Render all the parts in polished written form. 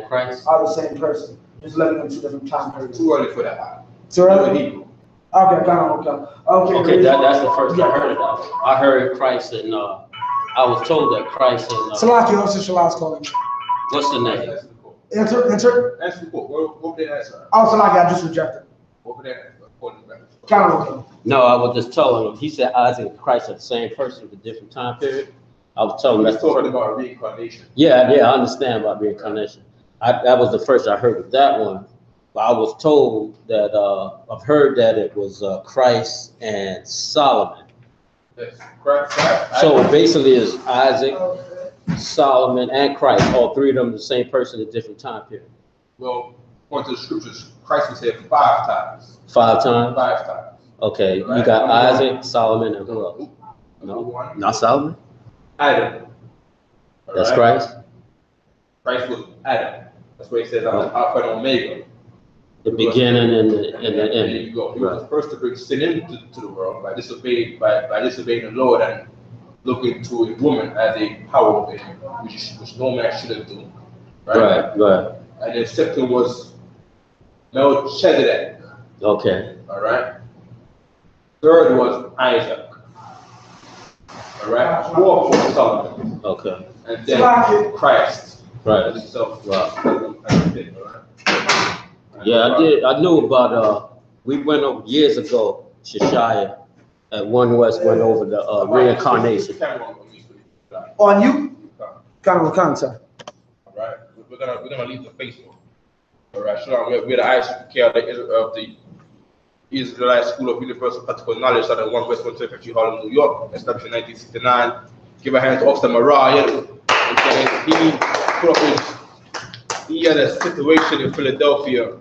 Christ are the same person. Just living in two different time periods. Too early for that. Too early? Okay, okay, that's the first I heard of that. I heard Christ and I was told that Christ and Salaki, what's the Shalom's calling? What's the name? Answer. Answer the quote. What did they answer? Oh, Salaki, I just rejected. What did they answer? No, I was just telling him. He said Isaac and Christ are the same person with a different time period. I was telling him that's talking about reincarnation. Yeah, I understand about reincarnation. That was the first I heard of that one. But I was told that I've heard that it was Christ and Solomon. Yes, Christ. So basically, it's Isaac, Solomon, and Christ. All three of them the same person at different time period. Well, according to the scriptures, Christ was here 5 times. 5 times? 5 times. Okay, right. You got Isaac, Solomon, and who else? No, not Solomon. Adam. That's right. Christ. Christ was Adam. That's what he says. I'm Alpha and Omega. The beginning and the end. There you go. He was the first to bring sin into the world by disobeying the Lord and looking to a woman as a power being, which no man shouldn't do. Right. And then second was Melchizedek. Okay. All right. Third was Isaac. All right. Fourth was Solomon. Okay. And then Christ. Right. Himself. Wow. Yeah, I did. I knew about. We went over years ago. Shishaya at One West went over the reincarnation. On you? Sir. All right. We're gonna leave the Facebook. All right. Shalom. We're the I.S.U.P.K of the Israelite School of Universal Practical Knowledge at the One West 123 Harlem, New York, established in 1969. Give a hand to Officer Mariah. He had a situation in Philadelphia,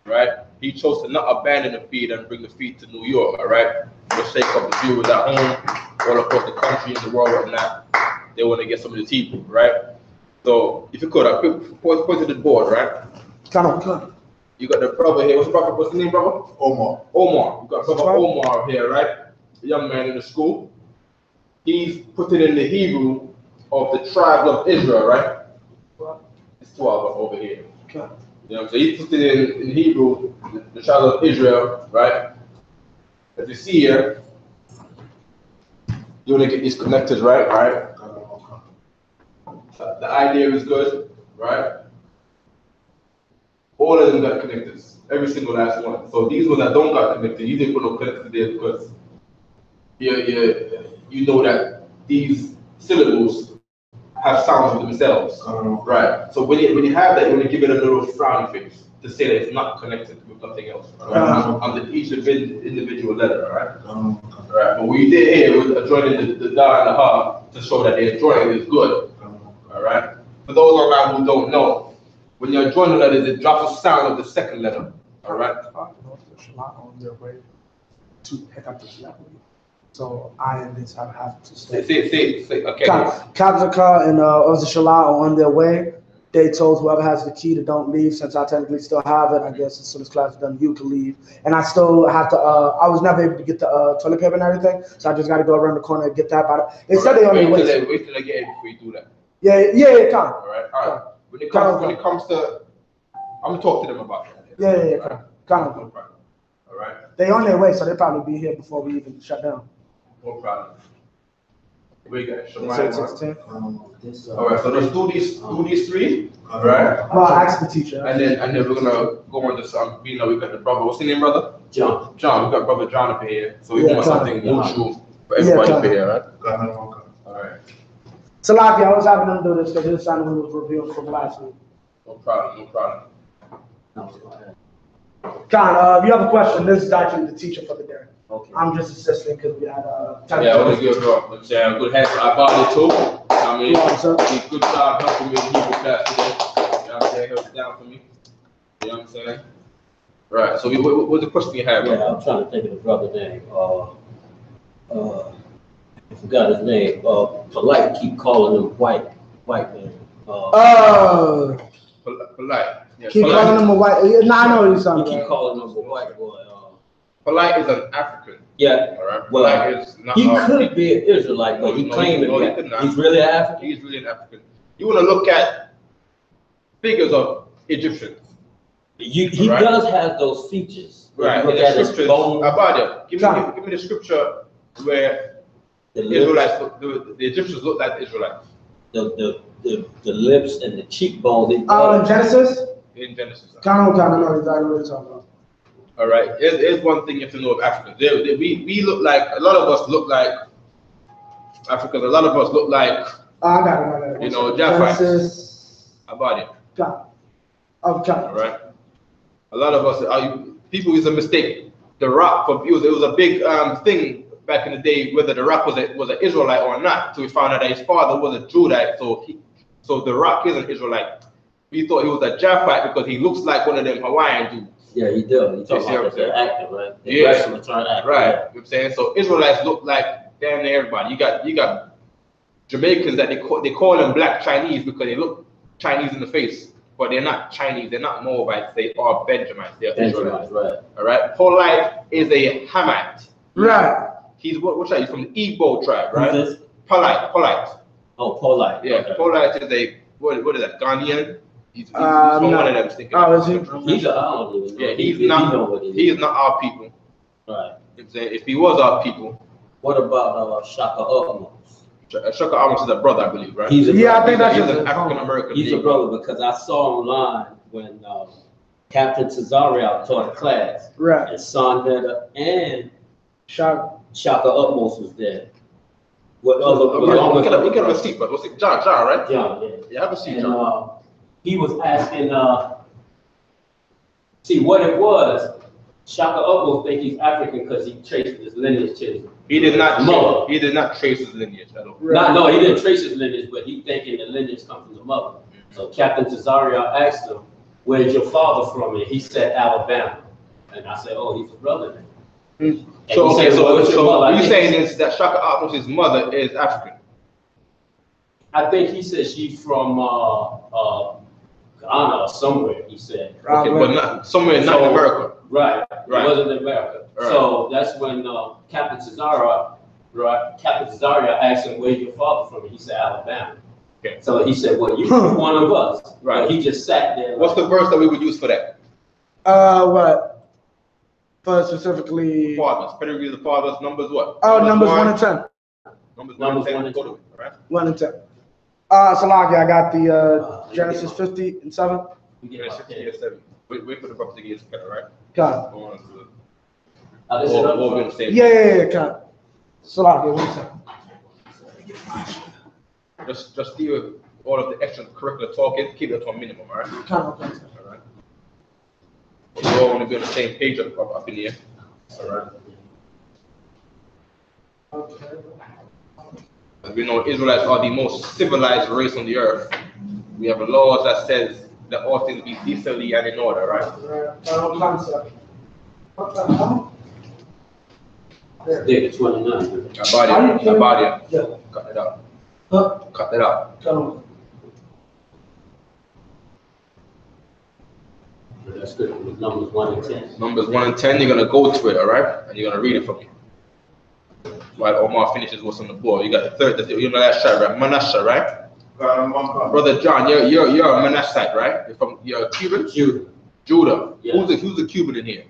right? He chose to not abandon the feed and bring the feed to New York, all right? For the sake of the viewers at home, all across the country and the world right now, they want to get some of the people, right? So, if you could, I point to the board, right? Come on. You got the brother here. What's the name, brother? Omar. You got brother Omar here, right? The young man in the school. He's put it in the Hebrew of the tribes of Israel, right? It's 12 over here. Okay. You know, so he put it in Hebrew, the tribes of Israel, right? As you see here, you want to get these connectors right? The idea is good, right? All of them got connectors, every single last one. So these ones that don't got connected, you didn't put no connectors there because you know that these syllables have sounds for themselves, right? So when you have that, you want to give it a little frowny face to say that it's not connected with nothing else, right? On each individual letter, right? Right. But what you did here was joining the da and the ha to show that the joining is good, all right? For those online who don't know, when you're joining letters, it drops the sound of the second letter, all right? On their way to pick up the Shalom. So I and this have to stay. Say, okay. Kabzaka and Shalom are on their way. They told whoever has the key to don't leave. Since I technically still have it, I guess as soon as class is done, you can leave. And I still have to. I was never able to get the toilet paper and everything, so I just got to go around the corner and get that. But they said they on their way. Wait till I get it before you do that. Yeah, come. All right. When it comes to, I'm gonna talk to them about that. Yeah, come. No problem. All right. They on their way, so they'll probably be here before we even shut down. No problem. Where you got? 16. All right. So let's do these three. All right. Well, I asked the teacher. And then we're gonna go on this. We got the brother. What's the name, brother? John. We got brother John up here. So we want something mutual for everybody up here, right? All right. Salaki, I was having them do this because this sign was revealed from last week. No problem. Khan, you have a question. This is actually the teacher for the day. Okay. I'm just assisting because we had I want to give a good hand to our body too. I mean, he did good job helping me in Hebrew class today. You know what I'm saying? Held it down for me. You know what I'm saying? Right. So what's the question you have? Yeah, I'm trying to think of the brother's name. I forgot his name. Polite keep calling him white man. Polite. Yeah, keep polite. calling him a white. No, I know what he's talking about. He keep calling him a white boy. Polite is an African. Yeah. All right. Well, Polite is not. He could be an Israelite, but he claimed he could not. He's really an African. He's really an African. You want to look at figures of Egyptians. He Right. does have those features. Right. Look In the at his scriptures, bones, Abadia, give me the scripture where the Israelites, lips, the Egyptians look like the Israelites the lips and the cheekbones. In Genesis? in Genesis. Kind of know exactly what you're talking about. All right. Here's one thing you have to know of Africans. We look like, a lot of us look like Africans. A lot of us look like, I got it. you know, Japhites. Genesis. Abadia. Got it. Okay. All right. A lot of us, people use a mistake. The Rock, it was a big thing back in the day, whether the Rock was an Israelite or not. So we found out that his father was a Judite, so the Rock is an Israelite. We thought he was a Japhite because he looks like one of them Hawaiian dudes. Yeah, he does. He talks about the actor, right? The wrestler turned actor. Right. Yeah. You know what I'm saying? So Israelites look like damn near everybody. You got Jamaicans that they call them black Chinese because they look Chinese in the face, but they're not Chinese. They're not Moabites. They are Benjamites. They're Israelites. Right. All right. Polite is a Hamite. Right. He's what tribe? He's from the Igbo tribe, right? Who's this? Polite. Oh, Polite. Yeah. Okay. Polite is a what is that? Ghanaian. He's from No. one of them. Thinking Oh, is he? He's I don't even know. Yeah, he's He not. know what he is. He's not our people. Right. You know what I'm saying? If he was our people, What about Shaka Utmost? Shaka Amos is a brother, I believe, right? He's a Yeah, I brother. think that's He's just an African American. He's a brother because I saw online when Captain Tazariak taught a class, Right. and Son Netta and Shot. Shaka Utmost was there. What other? We can have a seat, but what's it? John, right? John, yeah. Yeah, have a seat, And John. he was asking, see what it was. Shaka Utmost think he's African because he traced his lineage to his He did not. mother. He did not trace his lineage at all. No, he didn't trace his lineage, but he thinking the lineage come from the mother. So Captain Tazariak asked him, "Where's your father from?" And he said, "Alabama." And I said, "Oh, he's a brother then." And So he okay, said, "Well, what's your mother?" so I you think- saying is that Shaka Amos' mother is African? I think he said she's from Ghana or somewhere. He said, Okay, but not somewhere not in America. right, Right. It wasn't in America. Right. So that's when Captain Tazariak asked him, "Where's your father from?" And he said, "Alabama." Okay. So he said, "Well, you one of us." Right. But he just sat there. What's the verse that we would use for that? What? For specifically. Fathers, pedigree of the fathers, numbers what? Oh, numbers 1 and 10. Numbers Numbers 1 1 and and 10. 10. Go to it, all right? 1 and 10. Salaki, I got the Genesis 50 and 7. We get Genesis my 50 pen. and 7. Wait for the brother to get his pen, all right? Got Go on to This is all be on the it. same. Yeah, got it. Salaki, 1 second. Just deal with all of the extracurricular talking, keep it to a minimum, all right? Count. All right. We all want to be on the same page up in here. All right. Okay. As we know, Israelites are the most civilized race on the earth. We have laws that says that all things be decently and in order, right? Concept. Yeah, 29. Abadia. Yeah. Cut it out. Huh? Cut that out. Count. That's good. With Numbers 1 and 10. Numbers 1 and 10, you're going to go to it, all right? And you're going to read it for me. While Omar finishes what's on the board. You got the third, you're the last tribe, right? Manasseh, right? Brother John, you're a Manassite, right? You're Cuban? Judah. Yeah. Who's the Cuban in here?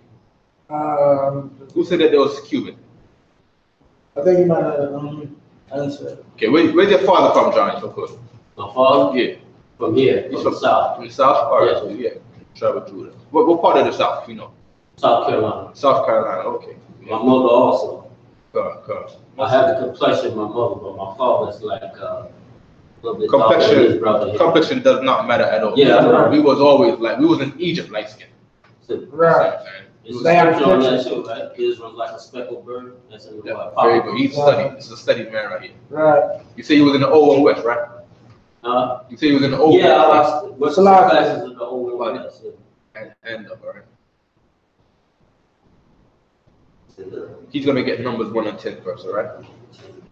I Who said that there was Cuban? think you might have answered. Okay, where's your father from, John? So good. My father? Yeah. From here, He's from the south. From the south? All right, Yeah. so yeah. Tribe of Judah. What part of the south, you know? South Carolina. South Carolina, okay. My mother also. Come. I have the complexion of my mother, but my father's like a little bit darker than his brother. here. Complexion does not matter at all. Yeah, I know. We was always like, we was in Egypt light skin. So, Right. it's a They have scripture on that complexion. too, right? Israel's like a speckled bird. That's in the Yeah, Bible. very good. He's studied. This is a studied man right here. Right. You say he was in the O and West, right? You say he was in the O Yeah, I West. watched what's a the lot. classes in the old one. And all right. He's gonna get numbers 1 and 10 first, all right?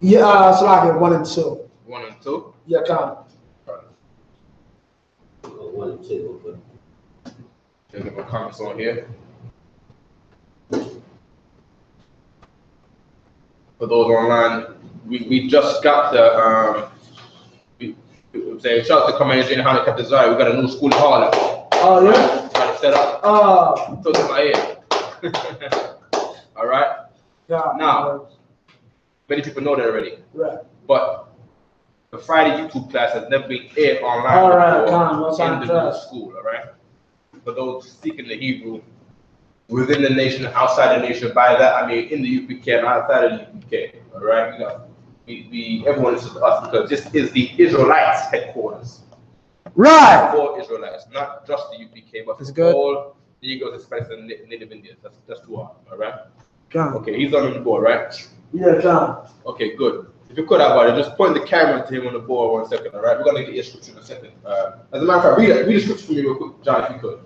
Yeah, Salaki, 1 and 2. 1 and 2. Yeah, count. All right. 1 and 2. There's my comments on here. For those online, we just got the saying? Shout out to Commander GEN.YAHANNA, Captain Zari. We got a new school in Harlem. Oh, yeah? Got it set up. Oh. Close to my ear. All right? God, now, many people know that already. Right. But the Friday YouTube class has never been aired online all right, in the school, all right? For those speaking the Hebrew within the nation, outside the nation, by that I mean in the UPK and outside of the UPK, all right? You know, everyone listens to us because this is the Israelites headquarters. Right. For Israelites, not just the UPK, but for all the Negroes, Hispanics, and Native Indians. That's who are, all right? John. Okay, he's on the board, right? Yeah, John. Okay, good. If you could have about it, just point the camera to him on the board 1 second, all right? We're gonna get your scripture in a second. As a matter of fact, read the scripture for me real quick, John, if you could.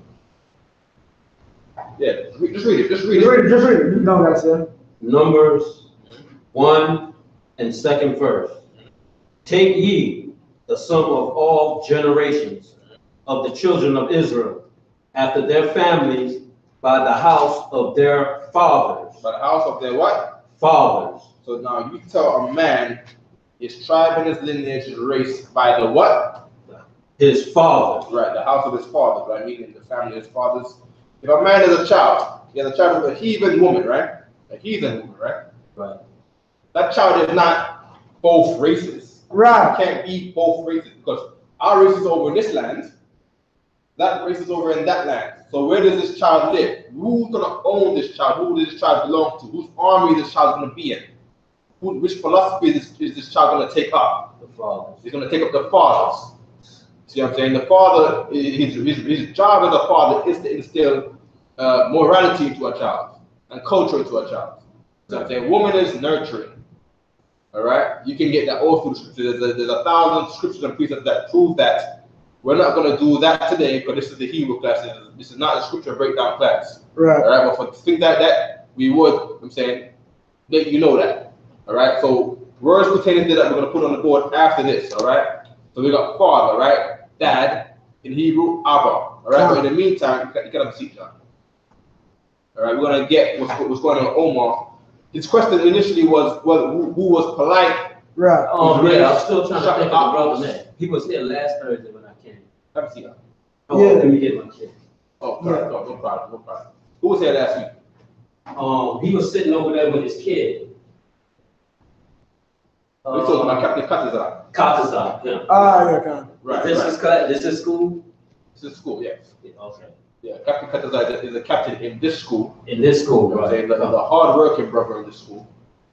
Yeah, just read it. Just read it. Just read it. You know what I said. Numbers 1 and 2nd verse. Take ye the sum of all generations of the children of Israel after their families by the house of their fathers. By the house of their what? Fathers. So now you tell a man his tribe and his lineage is race by the what? His fathers. Right, the house of his fathers, right? Meaning the family of his fathers. If a man is a child, he has a child with a heathen woman, right? A heathen woman, right? Right. That child is not both races. Right. You can't be both races because our race is over in this land, that race is over in that land. So where does this child live? Who's gonna own this child? Who does this child belong to? Whose army is this child gonna be in? Which philosophy is this child gonna take up? The fathers. He's gonna take up the fathers. See what I'm saying? The father, his job as a father is to instill morality into a child and culture into a child. So I'm saying woman is nurturing. All right, you can get that all through the scriptures. There's 1,000 scriptures and precepts that prove that. We're not going to do that today because this is the Hebrew class. This is not a scripture breakdown class. Right. All right, but for things like that, we would. I'm saying that you know that. All right. So words pertaining to that we're going to put on the board after this. All right. So we got father, right? Dad in Hebrew, Abba. All right. But in the meantime, you can have a seat, John. All right. We're going to get what's going on with Omar. His question initially was who was polite. Right. Yeah, I'm still trying to think of the brother man. He was here last Thursday when I came. Have a seat. Oh, Yeah. let me get my kid. Oh, no problem. Who was here last week? He was sitting over there with his kid. We talking about Captain Qadash. Qadash, yeah. Yeah, John. Right. This is school? This is school, yes. Okay. Yeah, Captain Qadash is a captain in this school. In this school, You know what I'm right? saying? The hard-working brother in this school.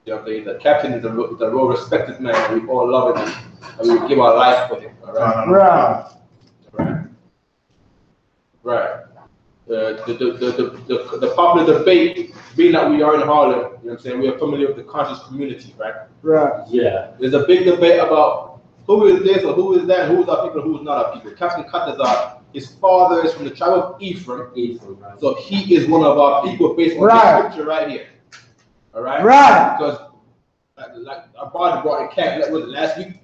You know what I'm saying? The captain is a well-respected man. We all love him, and we give our life for him. All right. Right. The popular debate, being that we are in Harlem, you know what I'm saying? We are familiar with the conscious community, right? Right. Yeah. There's a big debate about who is this or who is that, who is our people, who is not our people. Captain Qadash, his father is from the tribe of Ephraim, Right. so he is one of our people based on this scripture right here. All right? Right. Because like our body brought in camp last week,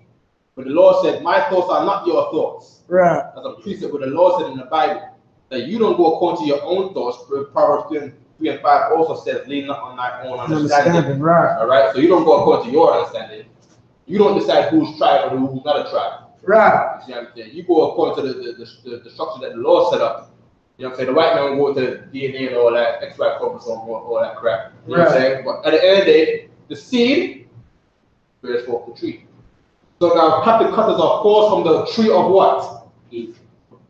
but the Lord said, my thoughts are not your thoughts. Right. As a precept, what the Lord said in the Bible, that you don't go according to your own thoughts. Proverbs 3 and 5 also says, lean not on thy own understanding. Right. All right? So you don't go according to your understanding. You don't decide who's tribe or who's not a tribe. Right. You see what I'm saying? You go according to the structure that the Lord set up. You know what I'm saying? The white man will go to DNA and all that, XY chromosome, all that crap. You know what I'm saying? But at the end of the day, the seed bears forth the tree. So now Captain Qadash falls from the tree of what? Give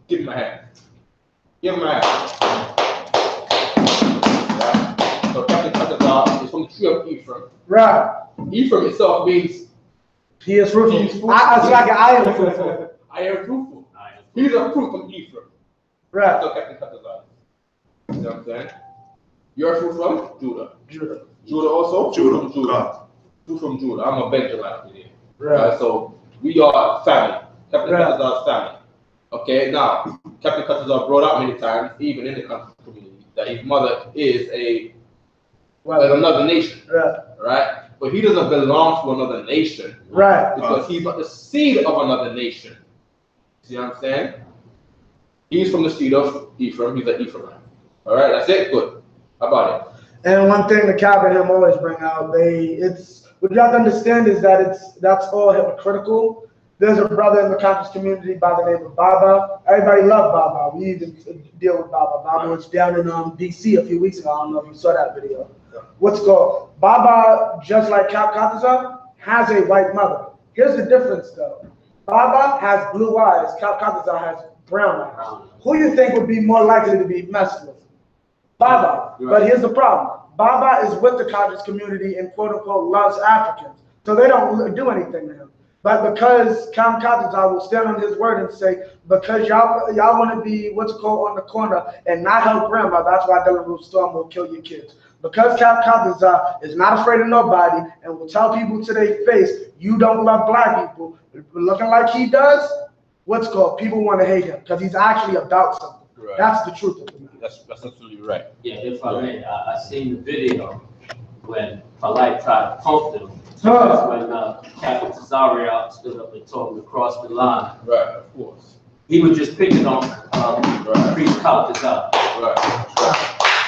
him a hand. Give him a hand. Right? So Captain Qadash is from the tree of Ephraim. Right. Ephraim itself means He is fruitful. I am fruitful. I am fruitful. He's a fruit from Ephraim. Right. So Captain Qadash. You know what I'm saying? You're a fruit from Judah. Judah also? Judah. From Judah. Fruit from Judah. I'm a Benjamite today. Right. So we are family. Captain Qadash's family. Okay, now Captain Qadash brought up many times, even in the country community, that his mother is another nation. Right? But he doesn't belong to another nation. Right. Because he's not the seed of another nation. See what I'm saying? He's from the seed of Ephraim. He's an Ephraimite. All right, that's it. Good. How about it? And one thing the Cap and him always bring out, what you have to understand is that that's all hypocritical. There's a brother in the conscious community by the name of Baba. Everybody loved Baba. We even deal with Baba. Baba was down in DC a few weeks ago. I don't know if you saw that video. What's called Baba, just like Qadash, has a white mother. Here's the difference though. Baba has blue eyes. Qadash has brown eyes. Who you think would be more likely to be messed with? Baba. But here's the problem. Baba is with the conscious community and quote unquote loves Africans. So they don't do anything to him. But because Qadash will stand on his word and say, because y'all want to be what's called on the corner and not help grandma, that's why Dylan Storm will kill your kids. Because Qadash is not afraid of nobody and will tell people to their face, you don't love black people, looking like he does, what's called, people want to hate him because he's actually about something. Right. That's the truth of it. That's absolutely right. Yeah, if I may, I seen the video when Polite tried to pump them. That's when Captain Cesario stood up and told him to cross the line. Right, of course. He was just picking on Priest Qadash. Right.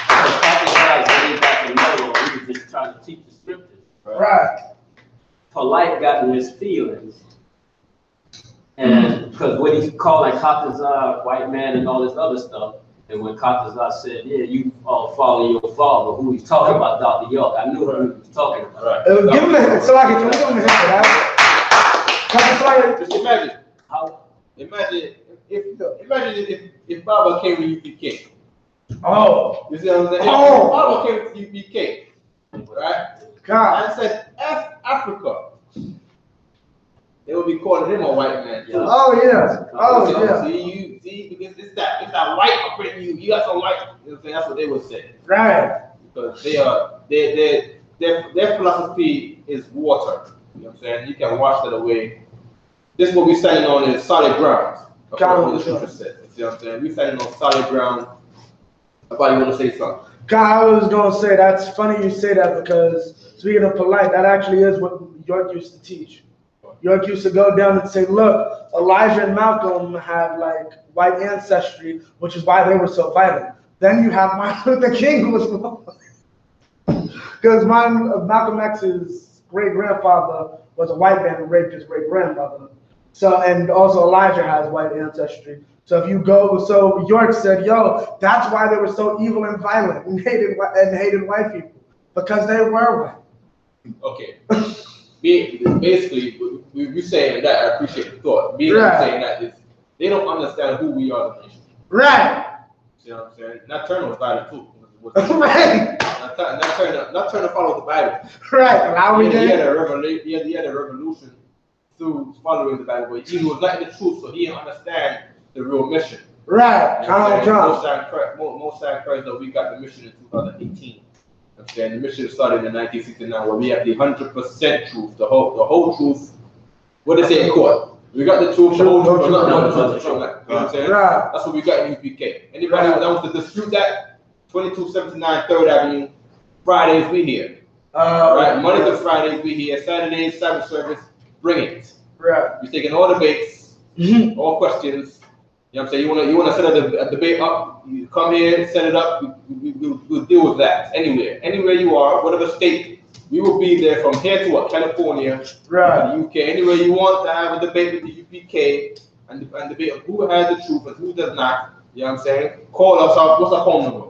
Because Qadash way back in Noah, he was just trying to teach the scriptures. Right. Polite got in his feelings. And because what he's calling Qadash, white man, and all this other stuff. And when Qadash said, yeah, you follow your father, who he's talking about, Dr. York, I knew who he was talking about. Right. Give him a Salaki, can we give him a hit for that? Just imagine. Imagine if Baba came with U.P.K. Oh. You see what I'm saying? Oh. If Baba came with U.P.K. Right? God. And said, F Africa. They would be calling him a white man. Yeah. Oh yeah. Oh yeah. See, because it's that white up in you. You got some white. You know what I'm saying? That's what they would say. Right. Because their philosophy is water. You know what I'm saying? You can wash that away. This is what we're standing on is solid ground. That's what the scripture said. You see what I'm saying? We're standing on solid ground. Somebody want to say something? God, I was gonna say that's funny you say that because speaking of polite, that actually is what York used to teach. York used to go down and say, look, Elijah and Malcolm have like white ancestry, which is why they were so violent. Then you have Martin Luther King, who was because Malcolm X's great-grandfather was a white man who raped his great-grandmother. So, and also Elijah has white ancestry. So if you go, so York said, yo, that's why they were so evil and violent and hated white people, because they were white. Okay. Basically, we saying that, I appreciate the thought. Saying that is, they don't understand who we are as a nation. Right. You know what I'm saying? Not turn on violent too. Right. Not trying to follow the Bible. Right. He had a revolution through following the Bible, but he was not the truth, so he didn't understand the real mission. Right. Most time Christ that we got the mission in 2018. And the mission started in 1969, where we have the 100% truth, the whole truth. What they say in court? We got the truth, the whole truth, not the truth. You know what I'm saying? Right. That's what we got in U.P.K. Anybody that wants to dispute that, 2279 3rd Avenue, Fridays we here. Right? Monday to Fridays we here. Saturdays, Sabbath service, bring it. Right. We're taking all debates, all questions. You know what I'm saying? You want to set a debate up, you come here, set it up, we'll deal with that. Anywhere you are, whatever state, we will be there from here to what? California, right. the UK. Anywhere you want to have a debate with the U.P.K. and debate of who has the truth and who does not. You know what I'm saying? Call us up. What's our phone number?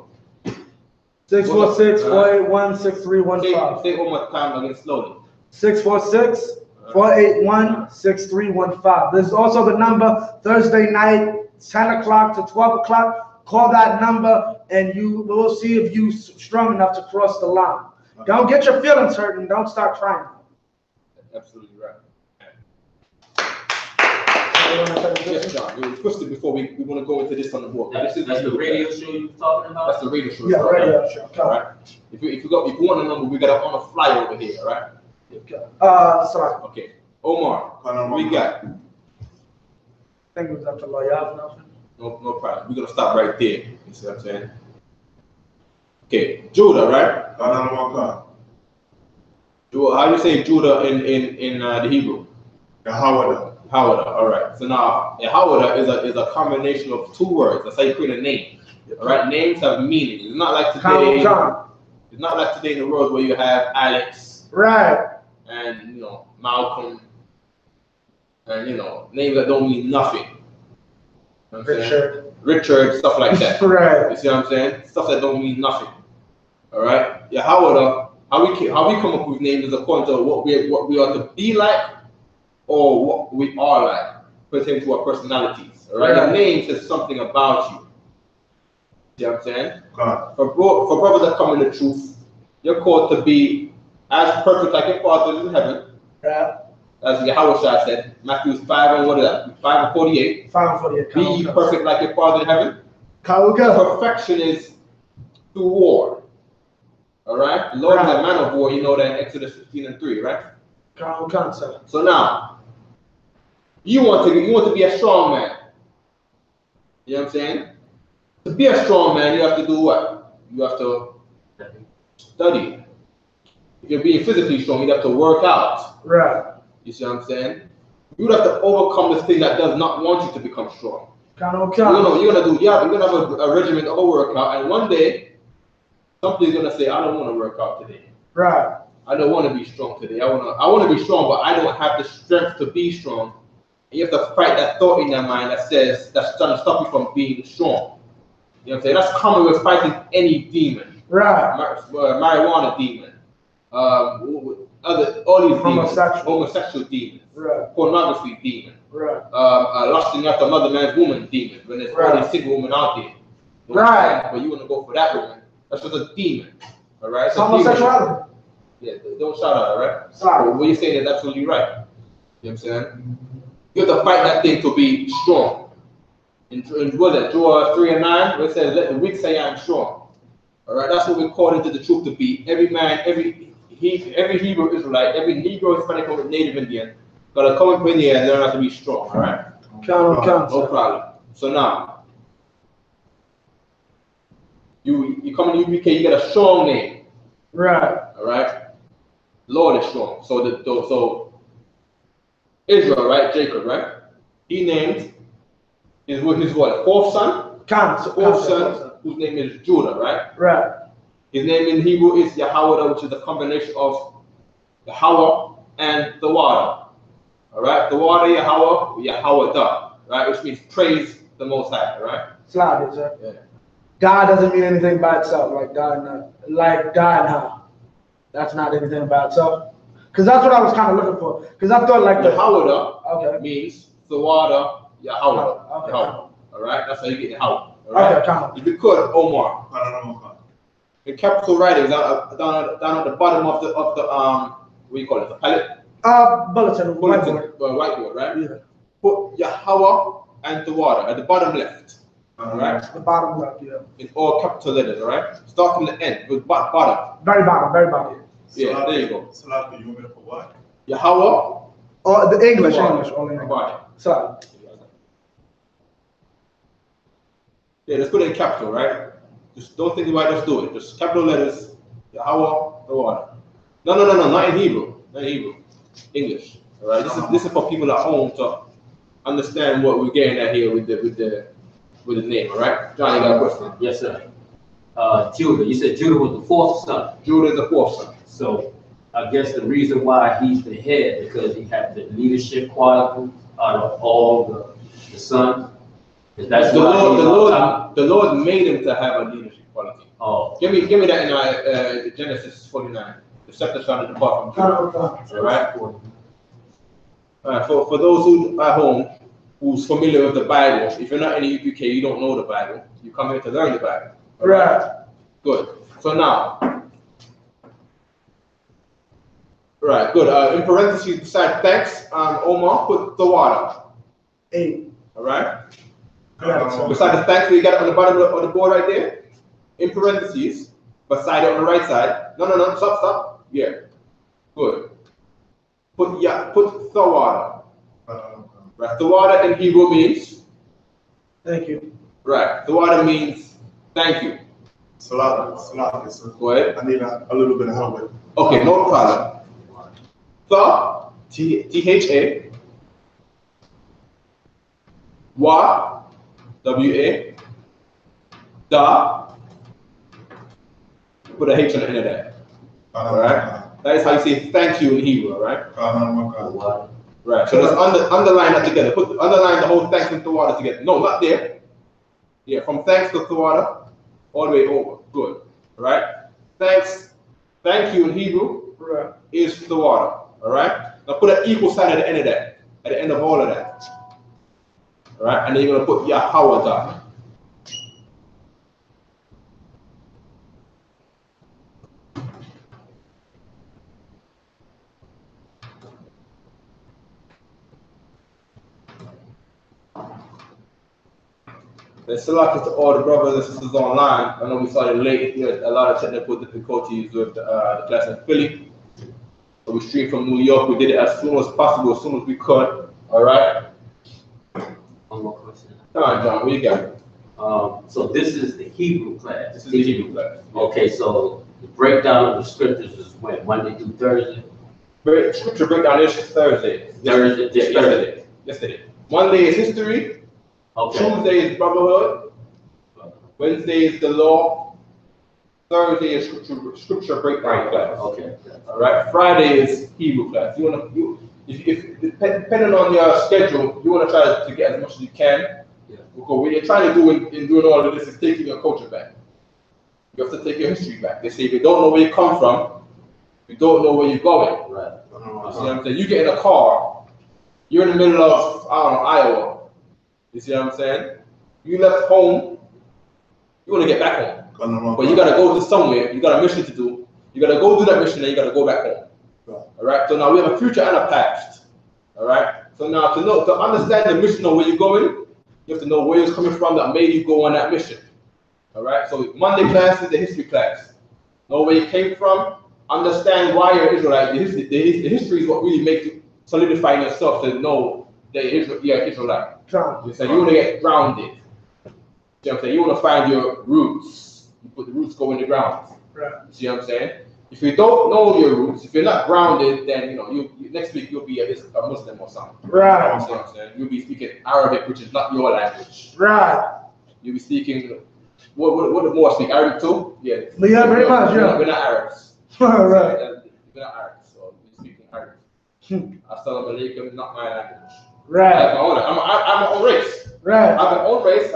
646-481-6315. Say it one more time again slowly. 646-481-6315. There's also the number Thursday night, 10 o'clock to 12 o'clock. Call that number and we'll see if you're strong enough to cross the line. Don't get your feelings hurt and don't start crying. Absolutely right. Yes, John. We requested before we want to go into this on the board. That's the radio show you were talking about? That's the radio show. Yeah, radio show. All right. If you want a number, we got it on a flyer over here, all right? Sorry. Okay. Omar, we got. I think it was up to Loyal. No problem. We're gonna stop right there. You see what I'm saying? Okay, Judah, right? Judah, how do you say Judah in the Hebrew? Yahawada. Hawada. All right. So now, Hawada is a combination of two words. That's how you create a name. All right. Names have meaning. It's not like today. It's not like today in the world where you have Alex. Right. And Malcolm. and names that don't mean nothing. You know what I'm saying? Richard, stuff like that. right. You see what I'm saying? Stuff that don't mean nothing. All right. Yahweh, how we come up with names is according to what we are to be like, or what we are like, pertaining to our personalities. All right. The name says something about you. See what I'm saying? For brothers that come in the truth, you're called to be as perfect like your Father is in heaven. Right. As Yahweh said, Matthew 5 and what is that? 5 and 48. 5 and 48. Be ye perfect like your Father in heaven. Perfection is through war. All right. The Lord is a man of war. You know that in Exodus 15 and 3, right? So now, you want to be a strong man. You know what I'm saying? To be a strong man, you have to do what? You have to study. If you're being physically strong, you have to work out. Right. You see what I'm saying? You have to overcome this thing that does not want you to become strong. You're gonna have a regimen of a workout, and one day somebody's gonna say, I don't want to work out today. Right. I don't want to be strong today. I want to be strong, but I don't have the strength to be strong. And you have to fight that thought in your mind that's trying to stop you from being strong. You know what I'm saying? That's common with fighting any demon. Right. Marijuana demon. All these demons. Homosexual demons. Right. Pornography demon. Right. Lusting after another man's woman demon. When there's all these single women out there. You know right. But you want to go for that woman. That's just a demon. All right. Homosexuality. Yeah. Don't shout out. All right. Sorry. What you're saying is absolutely right. You know what I'm saying? You have to fight that thing to be strong. In what is that? Joel 3 and 9, where it says, let the weak say I am strong. All right, that's what we're called into the truth to be. Every man, every Hebrew Israelite, every Negro, Hispanic, or Native Indian, gotta come up in here and learn how to be strong. All right. No problem. So now, you come in U.P.K, you get a strong name. Right. All right. Lord is strong. So Israel, right? Jacob, right? He named his what? Fourth son? Fourth son, whose name is Judah, right? Right. His name in Hebrew is Yahweh, which is a combination of Yahweh and the water. All right? The water, Yahweh, right? Which means praise the Most High, right? Slide it, sir. Yeah. God doesn't mean anything by itself, like God and how. That's not anything by itself. Because that's what I was kind of looking for. Because I thought like Yahweh means the water, Yahweh. Okay. Yahweh. All right? That's how you get Yahweh. All right? Okay, if you could, Omar. In capital writings down at the bottom of the what do you call it? The palette? Bulletin, whiteboard, right? Yeah. Put Yahweh and the water at the bottom left. All right? The bottom left, yeah. In all capital letters, all right? Start from the end with bottom. Very bottom. Yeah, there you go. Salat, you want me to put what? Yahweh. Oh, the English, only English. Right. Sorry. Yeah, let's put it in capital, right? Just don't think about it, just do it. Just capital letters, Yahweh, the water. No, not in Hebrew. Not in Hebrew. English. All right. This is for people at home to understand what we're getting at here with the name. All right. Johnny, got a question? Yes, sir. Judah. You said Judah was the fourth son. Judah is the fourth son. So I guess the reason why he's the head because he has the leadership quality out of all the sons. That's the Lord made him to have a leadership quality. Oh, give me that in Genesis 49. The scepter shall not depart from Judah. All right. All right. For those who at home who's familiar with the Bible, if you're not in the U.P.K, you don't know the Bible. You come here to learn the Bible. Right. Good. So now, right. Good. In parentheses beside thanks, Omar, put the water. 8. All right. Yeah, beside the thanks, we got it on the bottom of the board right there. In parentheses, beside it on the right side. No. Stop. Yeah. Good. Put the water. Right. The water in Hebrew means. Thank you. Right. The water means thank you. Salat, sir. Go ahead. I need a little bit of help with it. Okay, no problem. Tha, T-H-A. Wa, W-A. Da. Put a H on the end of that. Alright? That is how you say thank you in Hebrew, alright? Right. So let's underline that together. Underline the whole thanks and Tawada together. No, not there. Yeah, from thanks to Tawada, all the way over. Good. Right. Thanks. Thank you in Hebrew is Tawada. All right. Now put an equal sign at the end of that. At the end of all of that. All right. And then you're gonna put Yahweh. There's a lot to all the brothers and sisters online. I know we started late. We had a lot of technical difficulties with the class in Philly. So we streamed from New York. We did it as soon as possible, as soon as we could. All right. One more question. All right, John, what you got? So this is the Hebrew class. This is the Hebrew class. Okay, so the breakdown of the scriptures is when? Monday through Thursday? Scripture breakdown is Thursday. Yesterday. Monday is history. Okay. Tuesday is brotherhood. Wednesday is the law. Thursday is scripture breakdown class. Okay. All right. Friday is Hebrew class. If depending on your schedule, you want to try to get as much as you can. Yeah. Because what you're trying to do in doing all of this is taking your culture back. You have to take your history back. They say if you don't know where you come from, you don't know where you're going. Right. You see what I'm saying? You get in a car, you're in the middle of, I don't know, Iowa. You see what I'm saying? You left home, you want to get back home. But you got to go to somewhere, you got a mission to do. You got to go do that mission and you got to go back home. All right? So now we have a future and a past. All right? So now to understand the mission of where you're going, you have to know where you're coming from that made you go on that mission. All right? So Monday class is the history class. Know where you came from, understand why you're Israelite. The history is what really makes you solidify yourself to know that you're Israelite. So you want to get grounded. You know what I'm saying? You want to find your roots. You put the roots go in the ground. Right. You see what I'm saying? If you don't know your roots, if you're not grounded, then you next week you'll be a Muslim or something. Right. You see what I'm saying? You'll be speaking Arabic, which is not your language. Right. You'll be speaking. What more speak Arabic too? Yeah. Yeah, very much. Yeah. We're not Arabs. Right. We're not Arabs, so we're speaking Arabic. Assalamu alaikum, not my language. Right. I'm my own race. Right. I'm my own race.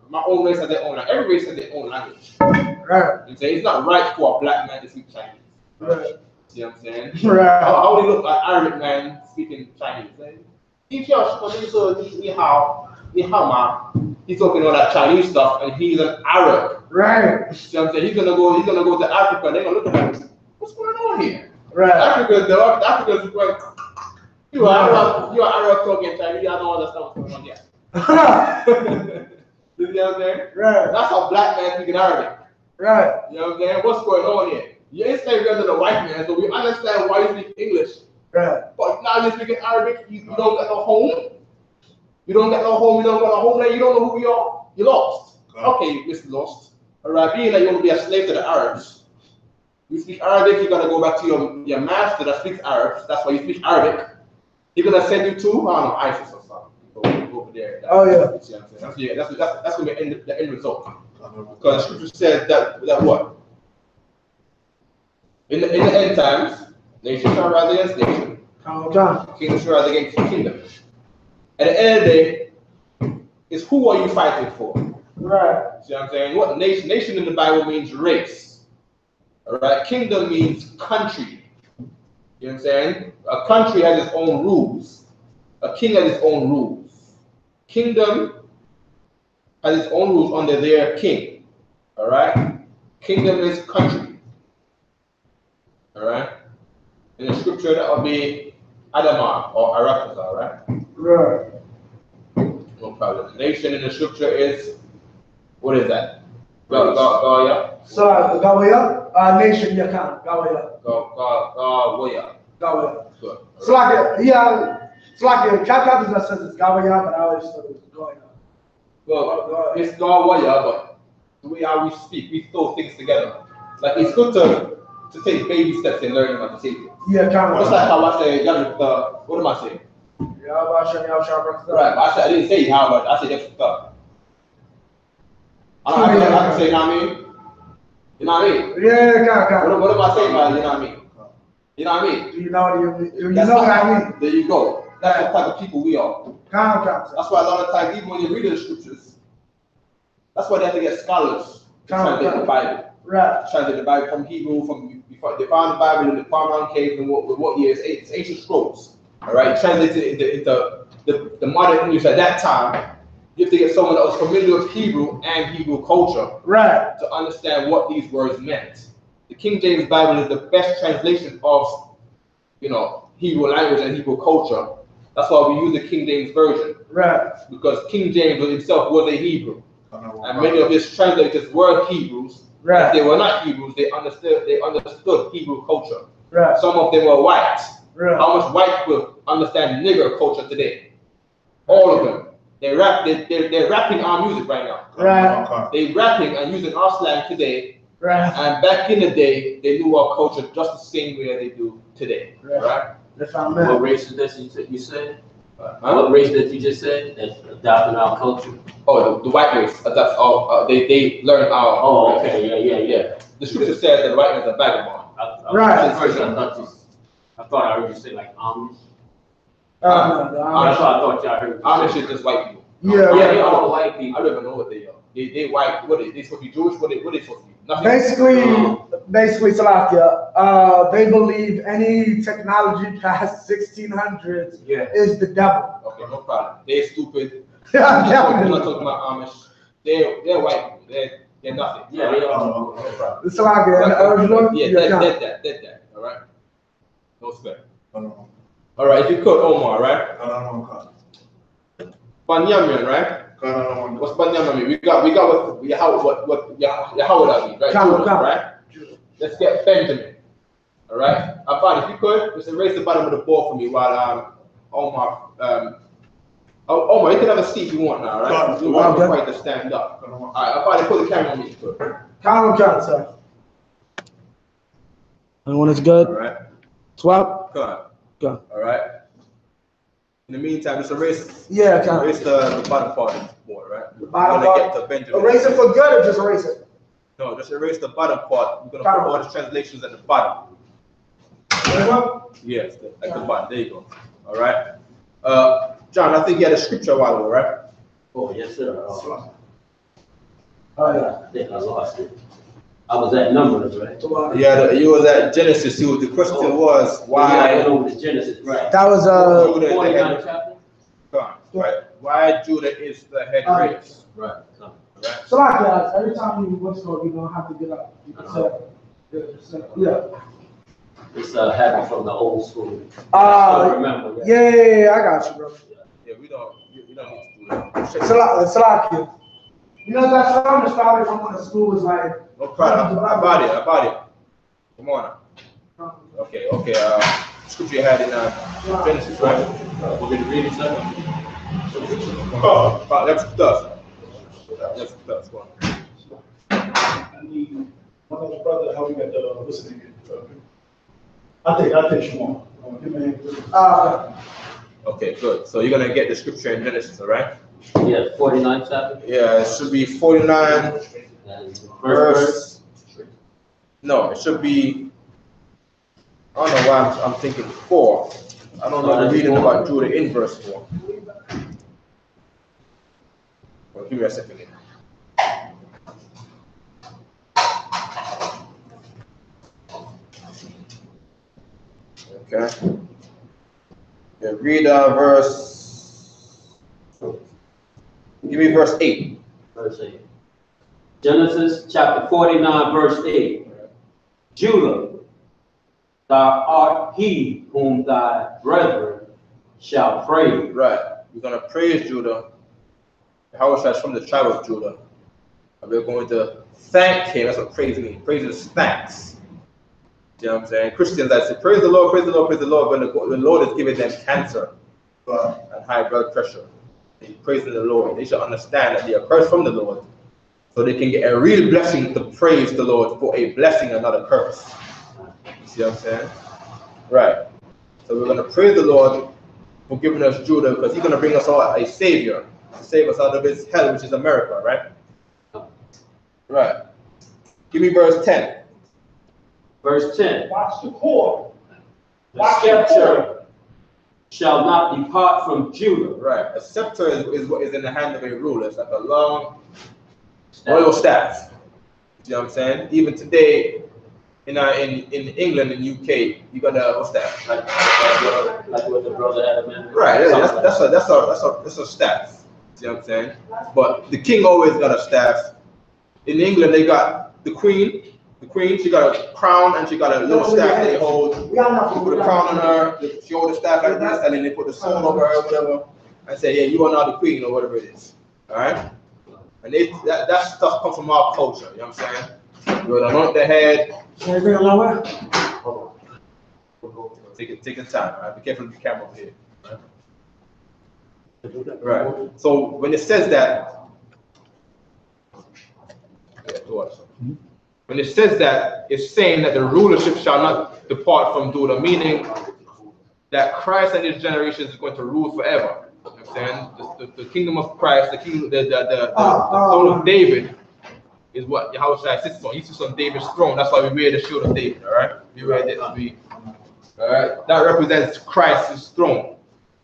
My own race has their own language. Every race has their own language. Right. You say it's not right for a black man to speak Chinese. Right. See what I'm saying? Right. How would he look like Arabic man speaking Chinese? He's talking all that Chinese stuff, and he's an Arab. Right. See what I'm saying? He's gonna go to Africa. They're gonna look at him. What's going on here? Right. Africa's going. You are Arab talking Chinese. I don't understand what's going on here. You know what I'm saying? Right. That's how black man speaking Arabic. Right. You know what I'm saying? What's going on here? You're enslaved under the white man, so we understand why you speak English. Right. But now you're speaking Arabic. You don't got no home. You don't got no home. You don't got no homeland. You don't know who you are. You're lost. Okay, you're lost. All right. Being that you want to be a slave to the Arabs. You speak Arabic. You gotta go back to your master that speaks Arab. That's why you speak Arabic. He's gonna send you to, I don't know, ISIS or something. Go over there. That's gonna be the end result. Because the scripture says that what? In the end times, nation shall rise against nation. Kingdom shall rise against kingdom. At the end of the day, it's who are you fighting for? Right. See what I'm saying? What nation? Nation in the Bible means race. All right. Kingdom means country. You know what I'm saying? A country has its own rules. A king has its own rules. Kingdom has its own rules under their king. All right? Kingdom is country. All right? In the scripture, that will be Adamah or Arakazah, right? Right. No problem. Nation in the scripture is, what is that? Gawaya. Sorry, Gawaya? Nation Yakan. Gawaya. Gawaya. Gawaya. Good. It's like a Catholic that says it's Gawaya, but I always thought it was Gawaya. Well, it's Gawaya, but the way how we speak, we throw things together. Like it's good to take baby steps in learning how to take it. Yeah, kind of. Just like how I say, what am I saying? Right, but I didn't say how, but I said that's stuff. I can say, you know what I mean? You know what I mean? Yeah, kind of. What am I saying about it? You know what I mean? You know what I mean? Do you know what I mean? There you go. That's the type of people we are. Come, sir. That's why a lot of times, even when you read the scriptures, that's why they have to get scholars to translate the Bible. Right. Translate the Bible from Hebrew, from before they found the Bible in the Qumran cave in what years? It's ancient scrolls. All right, translated into the modern English at that time. You have to get someone that was familiar with Hebrew and Hebrew culture, right, to understand what these words meant. The King James Bible is the best translation of, Hebrew language and Hebrew culture. That's why we use the King James version. Right. Because King James himself was a Hebrew. And many of his translators were Hebrews. Right. If they were not Hebrews, they understood Hebrew culture. Right. Some of them were white. Right. How much white people understand nigger culture today? All of them. They're rapping our music right now. Right. They're rapping and using our slang today. Right. And back in the day, they knew our culture just the same way they do today. Right. What race is this you said? What race that you just said that's adopting our culture? Oh, the white race. That's all. They learn our. Oh, okay, yeah. The scripture says that the white man's a vagabond. I thought I heard you say like Amish. No, I thought y'all heard. Amish is just white people. Yeah, all white people. I don't even know what they are. They white. What they supposed to be Jewish? What they supposed to be? Nothing. Basically, Salakia, they believe any technology past 1600s is the devil. Okay, no problem. They're stupid. We're not talking about Amish. They're white people. They're nothing. Yeah, they are. No problem. Salakia, dead that. All right. No spare. All right, if you could, Omar, right? Banyamian, right? What's Banyamian mean? We got what Yahweh mean, right? Judah, right? Let's get Benjamin. All right. Abad, if you could, just erase the bottom of the board for me while Omar. Omar, you can have a seat if you want now, right? You want to stand up. All right, Abad, put the camera on me. Count, sir. Everyone is good. All right. 12. Go. All right. In the meantime, just erase. Erase the bottom part of the board, right? The bottom part. Get to Benjamin. Erase it for good, or just erase it? No, just erase the bottom part. We're gonna put all the translations at the bottom. Yes, at the bottom. There you go. All right. John, I think you had a scripture a while ago, right? Oh yes, sir. I think I lost it. I was at Numbers, right? Yeah, you was at Genesis. The question was why. Yeah, I went over to Genesis, right? That was 49 chapter. Right. Why Judah is the head race? Right. So like guys, every time you what's going, you're gonna have to get up. You can say, It's a habit from the old school. I remember. Yeah, I got you, bro. Yeah, we don't need to do that. It's like you know that song that started from when the school was like. No problem. About it. Come on now. Okay. Scripture you had in Genesis, right? We're going to read it, sir. Let's go on. I need one other brother to help me at the listening. I think Shimon. Give me a hand. Okay, good. So you're gonna get the scripture in Genesis, all right? Yeah, 49 chapter. Yeah, it should be 49 verse. No, it should be. I don't know why I'm thinking 4. I don't know the reading about Judah in verse 4. Well, give me a second here. Okay. Yeah, read verse. Give me verse 8. Verse 8. Genesis chapter 49, verse 8. Judah, thou art he whom thy brethren shall praise. Right. We're going to praise Judah. Yahweh is from the tribe of Judah. And we're going to thank him. That's what praise means. Praise is thanks. You know what I'm saying? Christians that say, praise the Lord, praise the Lord, praise the Lord, when the Lord is giving them cancer and high blood pressure. They praise the Lord. They should understand that they are cursed from the Lord. So they can get a real blessing to praise the Lord for a blessing and not a curse. You see what I'm saying? Right. So we're going to praise the Lord for giving us Judah, because he's going to bring us all a savior to save us out of this hell, which is America, right? Right. Give me verse 10. Verse 10. Watch the core. The scripture shall not depart from Judah. Right. A scepter is what is in the hand of a ruler. It's like a long royal staff. You know what I'm saying? Even today, in England and UK, you got a what's that? Like what the brother had, man. Right. Yeah, that's a staff. You know what I'm saying? But the king always got a staff. In England, they got the queen. The queen, she got a crown and she got a little staff they hold. You put a crown on her, she hold the staff like this, and then they put the sword over her or whatever, and say, yeah, you are now the queen or whatever it is. Alright? And that stuff comes from our culture, you know what I'm saying? You would anoint the head. Hold on. Take your time, alright? Be careful with the camera over here. Right. So when it says that, when it says that, it's saying that the rulership shall not depart from Judah, meaning that Christ and his generation is going to rule forever. You know what I'm saying? The kingdom of Christ, the throne of David is what Yahushua sits on. He sits on David's throne. That's why we wear the shield of David, all right? We wear this. All right? That represents Christ's throne.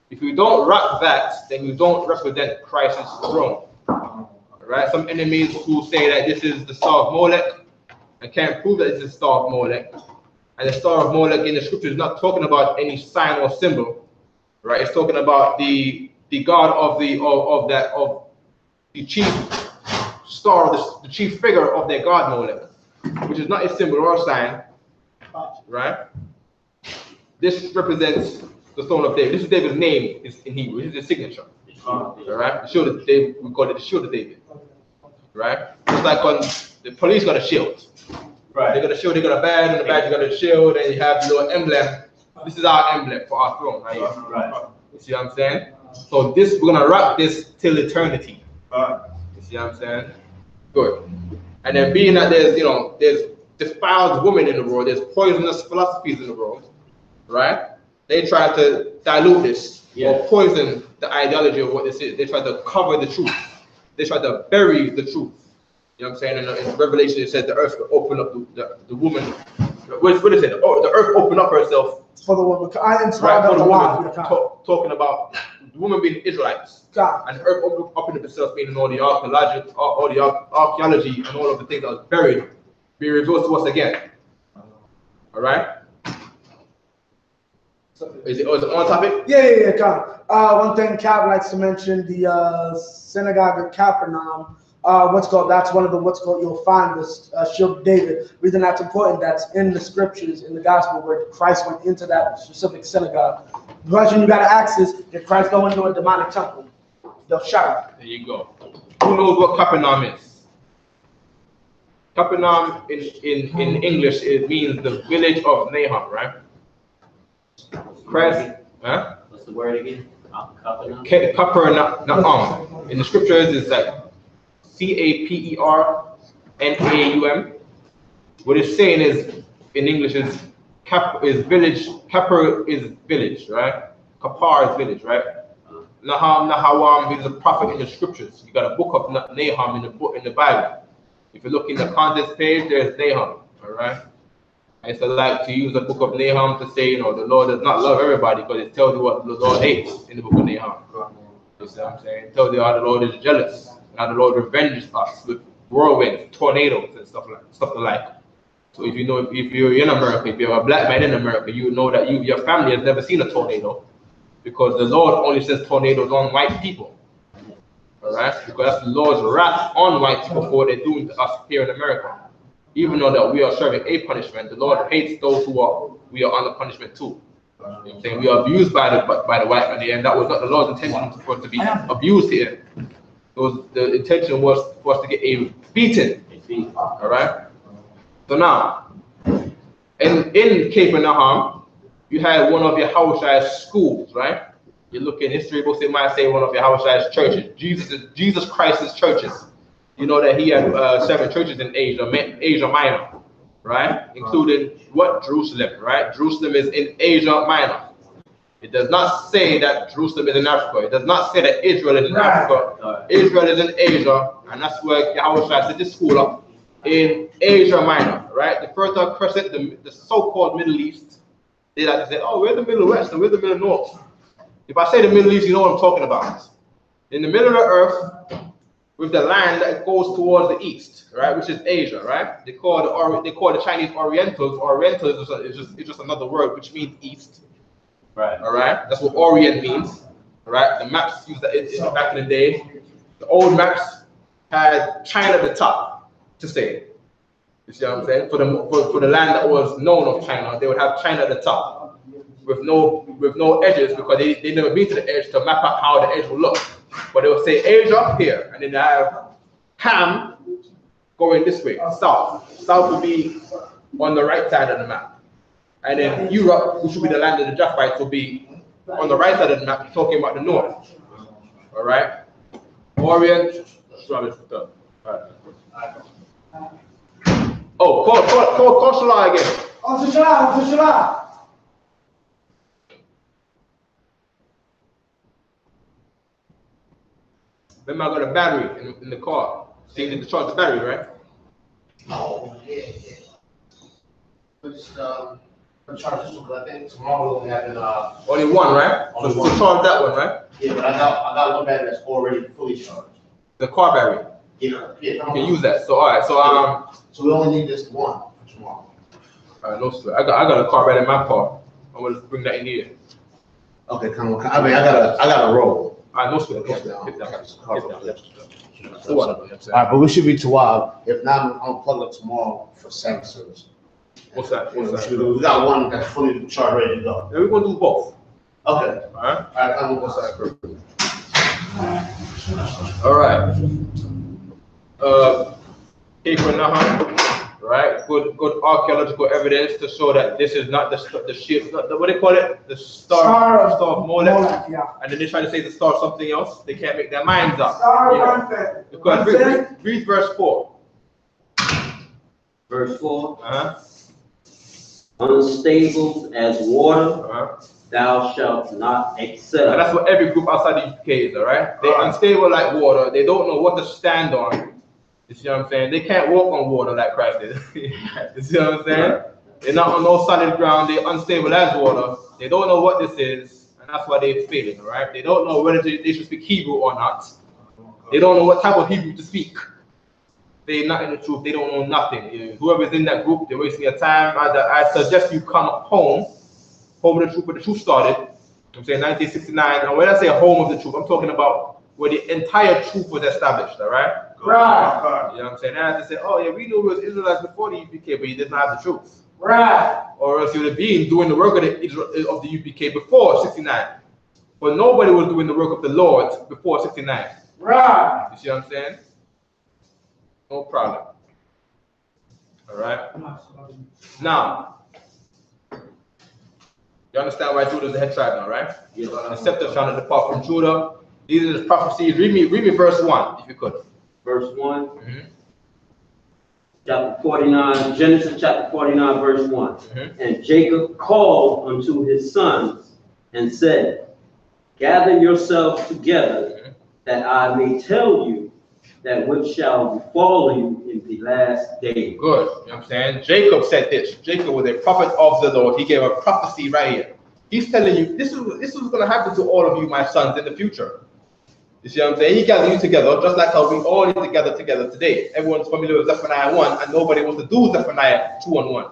If you don't rock that, then you don't represent Christ's throne. All right? Some enemies who say that this is the Star of Molech, I can't prove that it's the Star of Molech. And the Star of Molech in the scripture is not talking about any sign or symbol, right? It's talking about the God of the chief star, the chief figure of their God Molech, which is not a symbol or a sign, right? This represents the throne of David. This is David's name is in Hebrew. This is his signature. All right? The shield of David, we call it the shield of David. Right? Just like when the police got a shield. Right. They got a shield, they got a badge, and the badge got a shield, and you have the little emblem. This is our emblem for our throne, right? Right. You see what I'm saying? So this, we're gonna rock this till eternity. You see what I'm saying? Good. And then being that there's defiled women in the world, there's poisonous philosophies in the world, right? They try to dilute this or poison the ideology of what this is. They try to cover the truth. They try to bury the truth. You know what I'm saying? In Revelation, it says the earth will open up the woman. What is it? Oh, the earth opened up herself. For the woman. Right, for the woman. Talking about the woman being Israelites. And the earth opened up itself, meaning all the archaeology and all of the things that was buried be revealed to us again. All right? Is it on topic? Yeah. One thing Cap likes to mention, the synagogue of Capernaum. That's one of the you'll find this shield of David. Reason that's important, that's in the scriptures, in the gospel, where Christ went into that specific synagogue. The question you got to ask is, did Christ go into a demonic temple? They'll shut up. There you go. Who knows what Capernaum is? Capernaum in English, it means the village of Nahum, right? Christ, huh? What's the word again? Capernaum. Capernaum. In the scriptures, it's like Capernaum. What it's saying is, in English, is village. Kaper is village, right? Kapar is village, right? Nahawam is a prophet in the scriptures. You got a book of Nahum in the Bible. If you look in the contents page, there's Nahum, all right? I used to like to use the book of Nahum to say, the Lord does not love everybody, because it tells you what the Lord hates in the book of Nahum. You see what I'm saying? It tells you how the Lord is jealous, how the Lord revenges us with whirlwinds, tornadoes, and stuff like. So if you're in America, if you're a black man in America, you know that your family has never seen a tornado, because the Lord only sends tornadoes on white people. All right? Because that's the Lord's wrath on white people for what they're doing to us here in America. Even though that we are serving a punishment, the Lord hates those we are under punishment too. You know what I'm saying? We are abused by the white man, and that was not the Lord's intention for us to be abused here. The intention was for us to get a beating. All right. So now, in Capernaum, you had one of Yahushua's schools, right? You look in history books, it might say one of Yahushua's churches, Jesus Christ's churches. You know that he had 7 churches in Asia Minor, right? Including what? Jerusalem, right? Jerusalem is in Asia Minor. It does not say that Jerusalem is in Africa. It does not say that Israel is in Africa. Israel is in Asia, and that's where Yahushua set this school up in Asia Minor, right? The Fertile Crescent, the so-called Middle East, they like to say, oh, we're the Middle West and we're the Middle North. If I say the Middle East, you know what I'm talking about. In the middle of the earth, with the land that goes towards the east, right, which is Asia, right? They call the Chinese Orientals. Orientals is just another word which means east. Right. All right. That's what Orient means. All right. The maps used that back in the day. The old maps had China at the top to say. You see what I'm saying? For the land that was known of China, they would have China at the top with no edges, because they never been to the edge to map out how the edge will look. But they would say Asia here, and then they have Ham going this way, south. South will be on the right side of the map. And then Europe, which will be the land of the Japhites, will be on the right side of the map, talking about the north. All right? Orient. Oh, call Shalah again. Oh, Shalah. Remember, I got a battery in the car. So you need to charge the battery, right? Oh, yeah. Just charge this one, because I think tomorrow we're only having only one, right? Only so one. charge that one, right? Yeah, but I got one battery that's already fully charged. The car battery. Yeah. You can use that. So all right, so we only need this one for tomorrow. All right, no sweat. I got a car battery in my car. I'm gonna bring that in here. Okay, come on. I mean, I got a roll. All right, no sweat. Hit down. All right, but we should be 12. If not, I'll plug it tomorrow for second service. What's that? We got one that's fully charged, ready to go. Yeah, we're gonna do both. Okay. All right. All right, I'm on side. All right. GEN.YAHANNA, right? Good archaeological evidence to show that this is not the ship, not the, what do they call it? The star of Molech. Yeah. And then they try to say the star of something else. They can't make their minds up. Because read verse 4. Verse 4. Unstable as water, thou shalt not accept. And that's what every group outside the U.K. is, all right? They're unstable like water. They don't know what to stand on. You see what I'm saying? They can't walk on water like Christ did. You see what I'm saying? They're not on no solid ground. They're unstable as water. They don't know what this is, and that's why they're failing, all right? They don't know whether they should speak Hebrew or not. They don't know what type of Hebrew to speak. They're not in the truth. They don't know nothing. Whoever's in that group, they're wasting your time. I suggest you come home of the truth, where the truth started. I'm saying 1969. And when I say home of the truth, I'm talking about where the entire truth was established, all right? Right. You know what I'm saying? I have to say, oh yeah, we knew we was Israelites before the U.P.K, but you didn't have the truth. Right. Or else you would have been doing the work of the U.P.K before 69. But nobody was doing the work of the Lord before 69. Right. You see what I'm saying? No problem. All right. Now, you understand why Judah is the head tribe now, right? Yes. The scepter shall not depart from Judah. These are the prophecies. Read me verse 1, if you could. Verse 1. Chapter 49, Genesis chapter 49, verse 1. And Jacob called unto his sons and said, gather yourselves together, that I may tell you that which shall befall you in the last day. Good. You know what I'm saying? Jacob said this. Jacob was a prophet of the Lord. He gave a prophecy right here. He's telling you, this is going to happen to all of you, my sons, in the future. You see what I'm saying? He gathered you together, just like how we all need to gather together today. Everyone's familiar with Zephaniah 1, and nobody wants to do Zephaniah 2 and 1.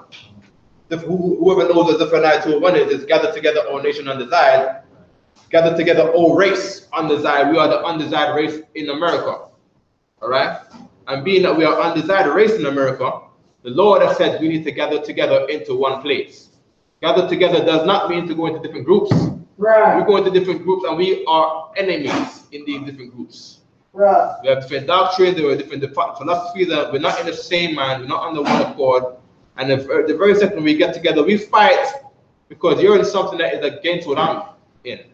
Whoever knows what Zephaniah 2 and 1 is gather together, O nation undesired. Gather together, O race undesired. We are the undesired race in America. All right? And being that we are undesired race in America, the Lord has said we need to gather together into one place. Gather together does not mean to go into different groups. Right. We go into different groups and we are enemies in these different groups. Right. We have different doctrines, there are different philosophies, that we're not in the same mind, we're not under one accord. And the very second we get together, we fight because you're in something that is against what I'm in. You know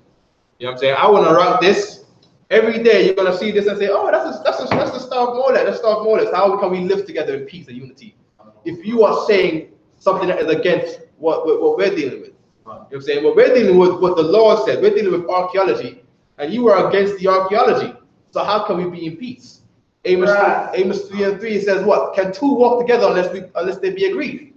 what I'm saying? I want to rock this. Every day you're going to see this and say, oh, that's the Star of Molech, that's Star of Molech. How can we live together in peace and unity? If you are saying something that is against what we're dealing with. You know what I'm saying? Well, we're dealing with what the Lord said. We're dealing with archaeology, and you are against the archaeology. So how can we be in peace? Amos 3:3 says what? Can two walk together unless they be agreed?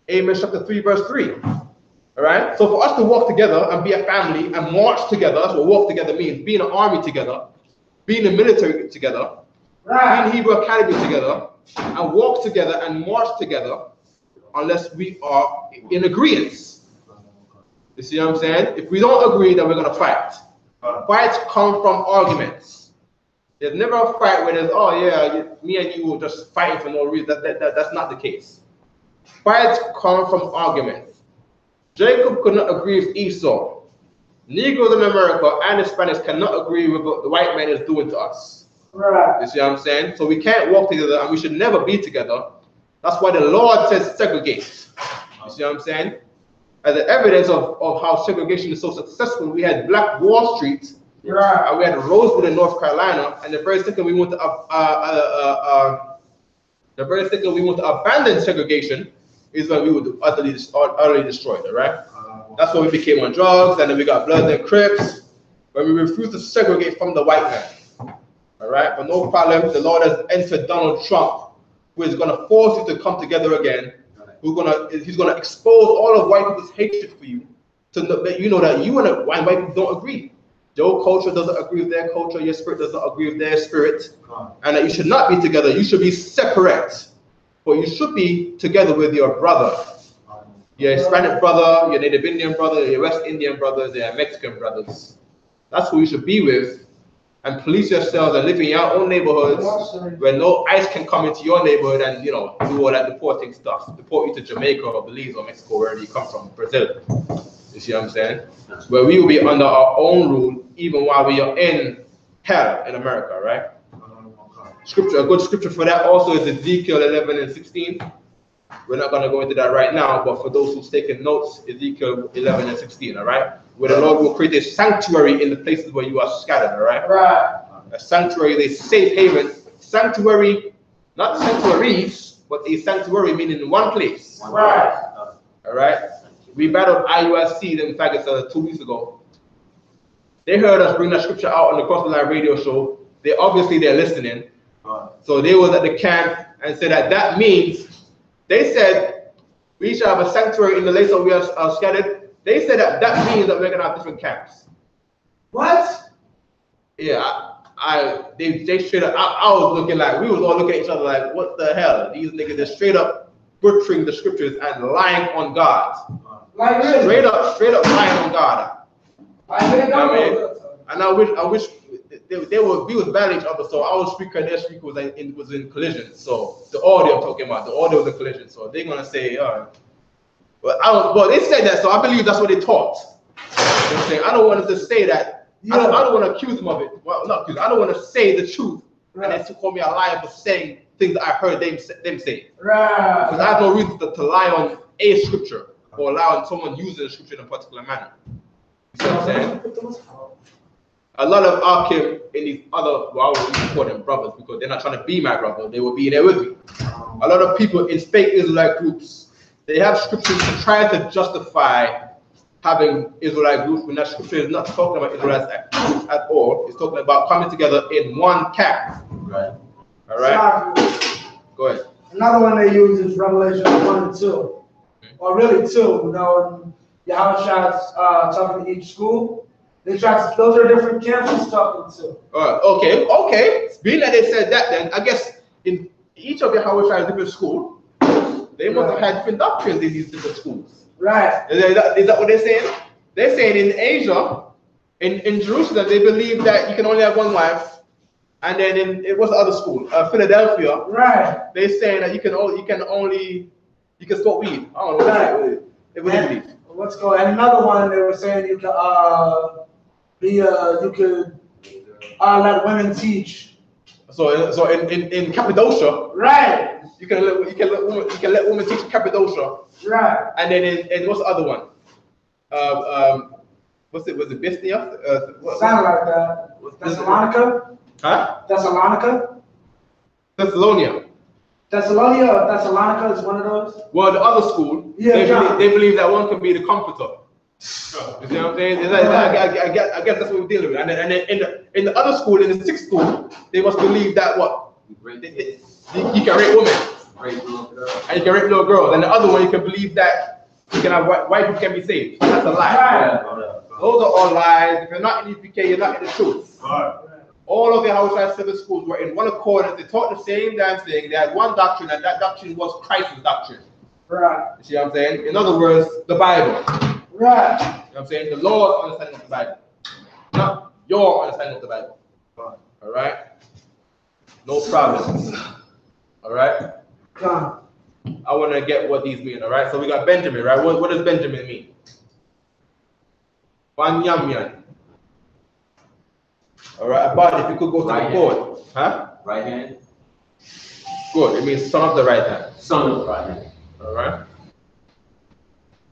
Amos chapter 3 verse 3. All All right. So for us to walk together and be a family and march together, that's what walk together means. Being an army together, being in the military together, being Hebrew Academy together, and walk together and march together, unless we are in agreement. You see what I'm saying? If we don't agree, then we're gonna fight. Fights come from arguments. There's never a fight where there's, oh yeah, me and you were just fighting for no reason. That's not the case. Fights come from arguments. Jacob could not agree with Esau. Negroes in America and Hispanics cannot agree with what the white man is doing to us. You see what I'm saying? So we can't walk together and we should never be together. That's why the Lord says segregate. You see what I'm saying? As an evidence of how segregation is so successful, we had Black Wall Street, and we had Rosewood in North Carolina, and the very second we want to abandon segregation is when we would utterly destroyed it, right? That's when we became on drugs, and then we got Bloods and Crips, when we refused to segregate from the white man. All right, but no problem. The Lord has entered Donald Trump, who is going to force you to come together again. He's gonna expose all of white people's hatred for you, to let you know that you and white people don't agree. Your culture doesn't agree with their culture. Your spirit doesn't agree with their spirit, and that you should not be together. You should be separate, but you should be together with your brother, your Hispanic brother, your Native Indian brother, your West Indian brothers, your Mexican brothers. That's who you should be with, and police yourselves and live in your own neighborhoods where no ICE can come into your neighborhood and, you know, do all that deporting stuff, deport you to Jamaica or Belize or Mexico, wherever you come from, Brazil. You see what I'm saying? Where we will be under our own rule, even while we are in hell in America, right? Scripture, a good scripture for that also is Ezekiel 11 and 16. We're not going to go into that right now, but for those who's taking notes, Ezekiel 11 and 16, all right? Where the Lord will create a sanctuary in the places where you are scattered, all right? A sanctuary is a safe haven. Sanctuary, not sanctuaries, but a sanctuary meaning in one place. All right? We battled I.S.U.P.K, in fact, it's 2 weeks ago. They heard us bring that scripture out on the Cross the Line radio show. They're listening. So they was at the camp and said that means, they said, we shall have a sanctuary in the place where we are scattered. They said that means that we're gonna have different camps. What? Yeah, they straight up. I was looking like, we was all looking at each other like, what the hell? These niggas are straight up butchering the scriptures and lying on God. Like really? Straight up lying on God. And I wish we was battling each other. So our speaker and their speaker was in collision. So the audio I'm talking about, the audio was in collision. So they're gonna say, well, they said that, so I believe that's what they taught. I don't want to say that. I don't want to accuse them of it. Well, not accuse. I don't want to say the truth and then to call me a liar for saying things that I heard them say. Because I have no reason to lie on a scripture or lie on someone using the scripture in a particular manner. You see what I'm saying? A lot of Akim in these other, well, I would call them brothers because they're not trying to be my brother. They will be there with me. A lot of people in fake Israelite groups, they have scriptures to try to justify having Israelite groups when that scripture is not talking about Israelites at all. It's talking about coming together in one camp. Right. All right. Go ahead. Another one they use is Revelation 1 and 2. Or really 2. You know, Yahushua talking to each school. They try to, those are different camps he's talking to. Okay. Being that they said that, then I guess in each of Yahushua's different schools, they must have had different doctrines in these different schools. Right. Is that what they're saying? They're saying in Asia, in Jerusalem, they believe that you can only have one wife. And then in what's the other school? Philadelphia. Right. They're saying that you can smoke weed. I don't know what they believe. Let's go. And another one they were saying you could let women teach. So in Cappadocia, right? You can let women teach in Cappadocia, right? And then in what's the other one? Was it Bithynia? Sounded like that. Thessalonica? Huh? Thessalonica? Thessalonia. Thessalonia or Thessalonica is one of those? Well, the other school, they believe that one can be the comforter. You see what I'm saying? I guess that's what we're dealing with. And then in the other school, in the 6th school, they must believe that what? You can rape women. And you can rape little girls. And the other one, you can believe that You can have white people can be saved. That's a lie. Those are all lies. If you're not in E.P.K, you're not in the truth. All of the Hausa civil schools were in one accord. They taught the same damn thing. They had one doctrine, and that doctrine was Christ's doctrine. Right. You see what I'm saying? In other words, the Bible. Right. You know what I'm saying? The Lord's understanding of the Bible. Not your understanding of the Bible. All right? No problems. All right? Come. I want to get what these mean. All right? So we got Benjamin, right? What does Benjamin mean? Banyamyan. All right, but if you could go to Right the board, huh? Right hand. Good. It means son of the right hand. Son of the right hand. All right.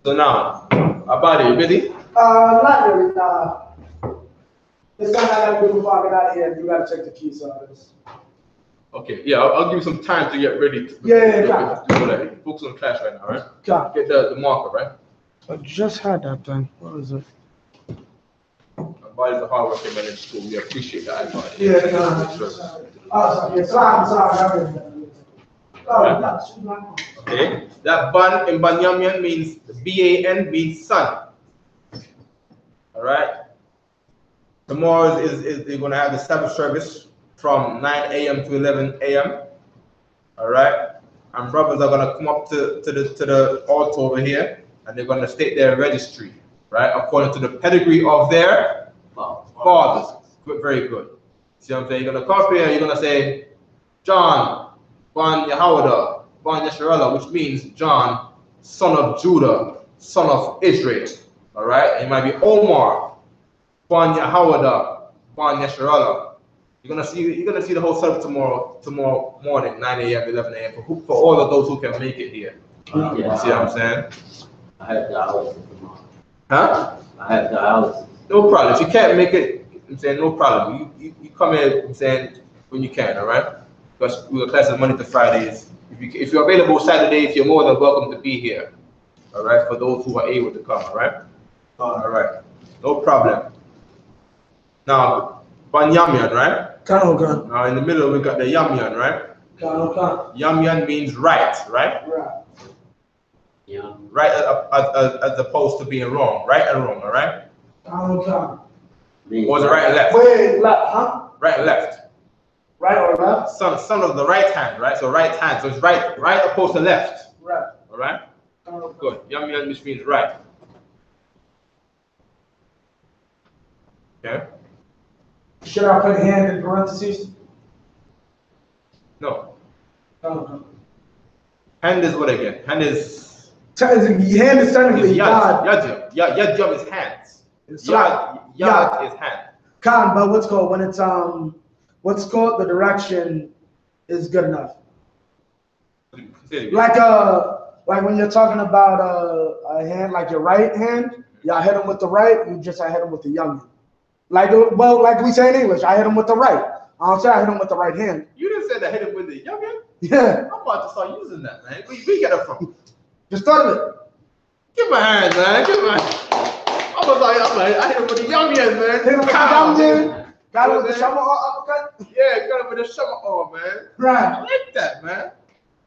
So now, Abadi, you busy? Not really. Nah. It's something I gotta do before I get out of here. You gotta check the keys on this. Okay. Yeah, I'll give you some time to get ready. Yeah. Focus on class right now, right? Come. Get the marker, right? I just had that thing. What is it? Abadi's a hardworking man in school. We appreciate that. Yeah. Oh, sorry. Okay. That ban in Banyamian means B-A-N means son. All right. Tomorrow is they're gonna have the Sabbath service from 9 a.m. to 11 a.m. All right. And brothers are gonna come up to the altar over here, and they're gonna state their registry, right, according to the pedigree of their fathers. Good, very good. See what I'm saying? You're gonna come up here. You're gonna say John, Ban Yahawada, Ban Yasharallah, which means John, son of Judah, son of Israel. All right. And it might be Omar, Ban Yahawada, Ban Yasharallah. You're gonna see the whole service tomorrow morning, 9 a.m., 11 a.m. for all of those who can make it here. Yeah. You see what I'm saying? I have dialysis tomorrow. Huh? I have dialysis. No problem. If you can't make it, I'm saying no problem. You come here, I'm saying, when you can, all right? Because we have classes Monday to Fridays. If you're available Saturdays, you're more than welcome to be here. All right, for those who are able to come, all right? All right, no problem. Now, Banyamyan, right? Now in the middle we got the Yamyan, right? Yamyan means right, right? Yeah. Right as opposed to being wrong, right and wrong, all right? Or is it right and left? Wait, left, huh? Right and left. Right or left? Son of the right hand, right? So right hand, so it's right opposed to left. Right. All right? Good. Yamyan, which means right. Okay? Should I put hand in parentheses? No. Hand is what again? Hand is... Hand is technically yad. God. Yad is hands. Yad is hand. Khan, but what's called when it's what's called the direction is good enough. Like when you're talking about a hand, like your right hand, y'all hit him with the right, you just hit him with the young. Like we say in English, I hit him with the right. I don't say I hit him with the right hand. You didn't say that hit him with the young. Yeah. I'm about to start using that, man. Where you get it from? Just start it. Give my hand, man. Give my hand. I hit him with the young, man. Hit him with the young. Got him with the shama uppercut? Yeah, got him with the shama arm, man. Right. I like that, man.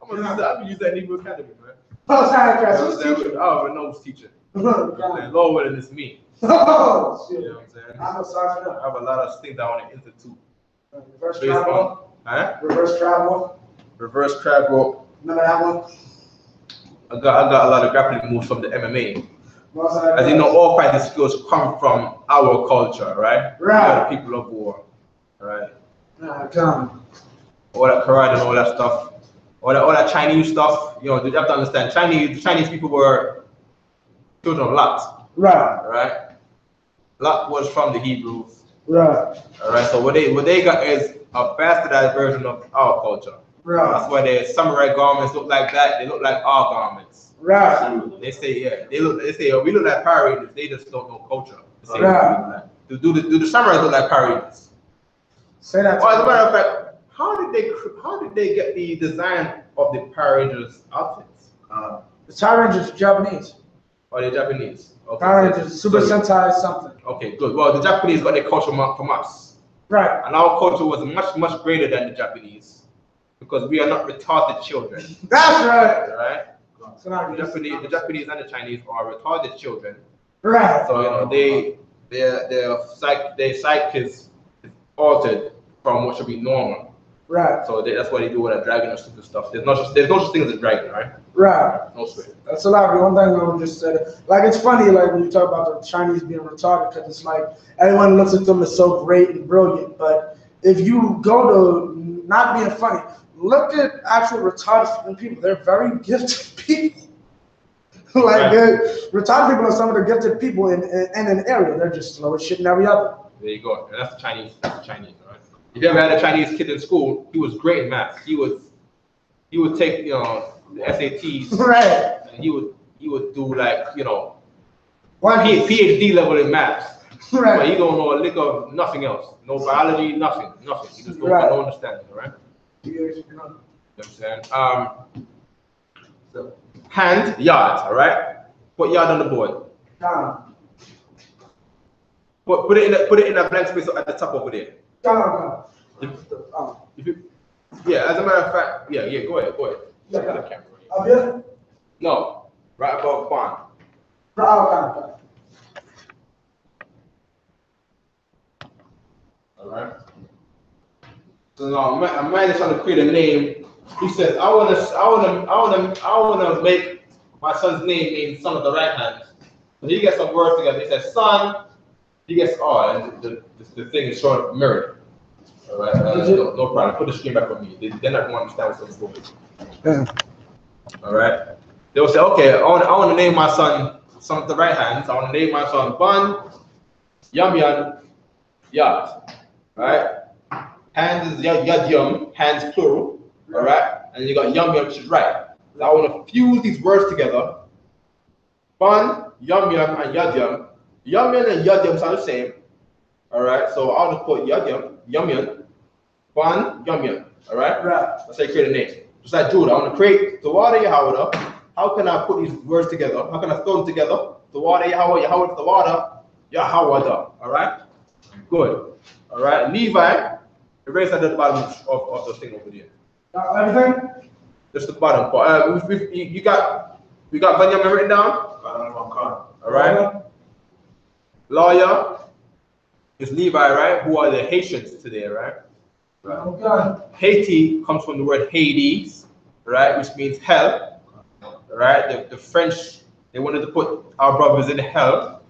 I'm gonna use that in Hebrew Academy, man. Oh, sorry, Chris. Who's teaching? Oh, a nose teacher. Lord willing, it's me. Oh, shit. You know what I'm saying? I'm sorry for that. I have a lot of things I want to institute. Reverse travel. Huh? Reverse travel. Reverse travel. Remember that one? I got a lot of grappling moves from the MMA. As you know, all fighting skills come from our culture, right? Right. The people of war, right? Come. All that karate and all that stuff, all that Chinese stuff. You know, you have to understand. Chinese people were children of Lot. Right. Right. Lot was from the Hebrews. Right. All right. So what they got is a bastardized version of our culture. Right. That's why their samurai garments look like that. They look like our garments. Right. They say, yeah. They say, oh, we look like Power Rangers. They just don't know culture. They say, right. Do the samurais look like Power Rangers? Say that. As a matter of fact, how did they get the design of the Power Rangers outfits? The Power Rangers Japanese. Or the Japanese? Okay, Power Rangers, Super Sentai something. Okay, good. Well, the Japanese got their culture from us. Right. And our culture was much greater than the Japanese because we are not retarded children. That's right. Right? So now The Japanese and the Chinese are retarded children. Right. So you know their psyche is altered from what should be normal. Right. So that's why they do all that dragon and stupid stuff. There's no such thing as a dragon, right? Right. No swear. That's a lot. One thing I just said, like it's funny, like when you talk about the Chinese being retarded, because it's like everyone looks at them as so great and brilliant. But if you go to not being funny, look at actual retarded people. They're very gifted people. Like retarded people are some of the gifted people in an area. They're just slow as shit in every other. There you go. And that's the Chinese. That's the Chinese, right? If you ever had a Chinese kid in school, he was great in math. He would take the SATs, right? And he would do like PhD level in maths. Right. But he don't know a lick of nothing else. No biology, nothing. He just don't understand it, right? You know what I'm saying? So hand, yard, all right? Put yard on the board. Put it in a blank space at the top over there. As a matter of fact, go ahead. Up here? No, right above bond. All right. So now a man is trying to create a name. He says, I wanna make my son's name mean son of the right hand. So he gets some words together. He says son. He gets and the thing is showing mirrored. All right. No problem. Put the screen back on me. They're not going to understand what's going on. All right. They will say, okay, I want to name my son of the right hand. So I want to name my son Ban, Yam, Yad. All right. Hands is Yad, hands plural. All right. And you got Yam, which is right. So I want to fuse these words together. Ban, Yam, and Yad. Yam and Yad sound the same. All right. So I want to put Yam, Ban, Yam. All right. Right. Let's say create a name. Just like Judah, I want to create the water Yahweh. How can I put these words together? How can I throw them together? The water Yahweh, Yahweh, the water Yahweh. All right. Good. All right. Levi, erase at the bottom of the thing over there. Everything? Just the bottom part. We got Benjamin written down. All right. Lawyer is Levi, right? Who are the Haitians today, right? Okay. Haiti comes from the word Hades, right, which means hell, right? The French, they wanted to put our brothers in hell,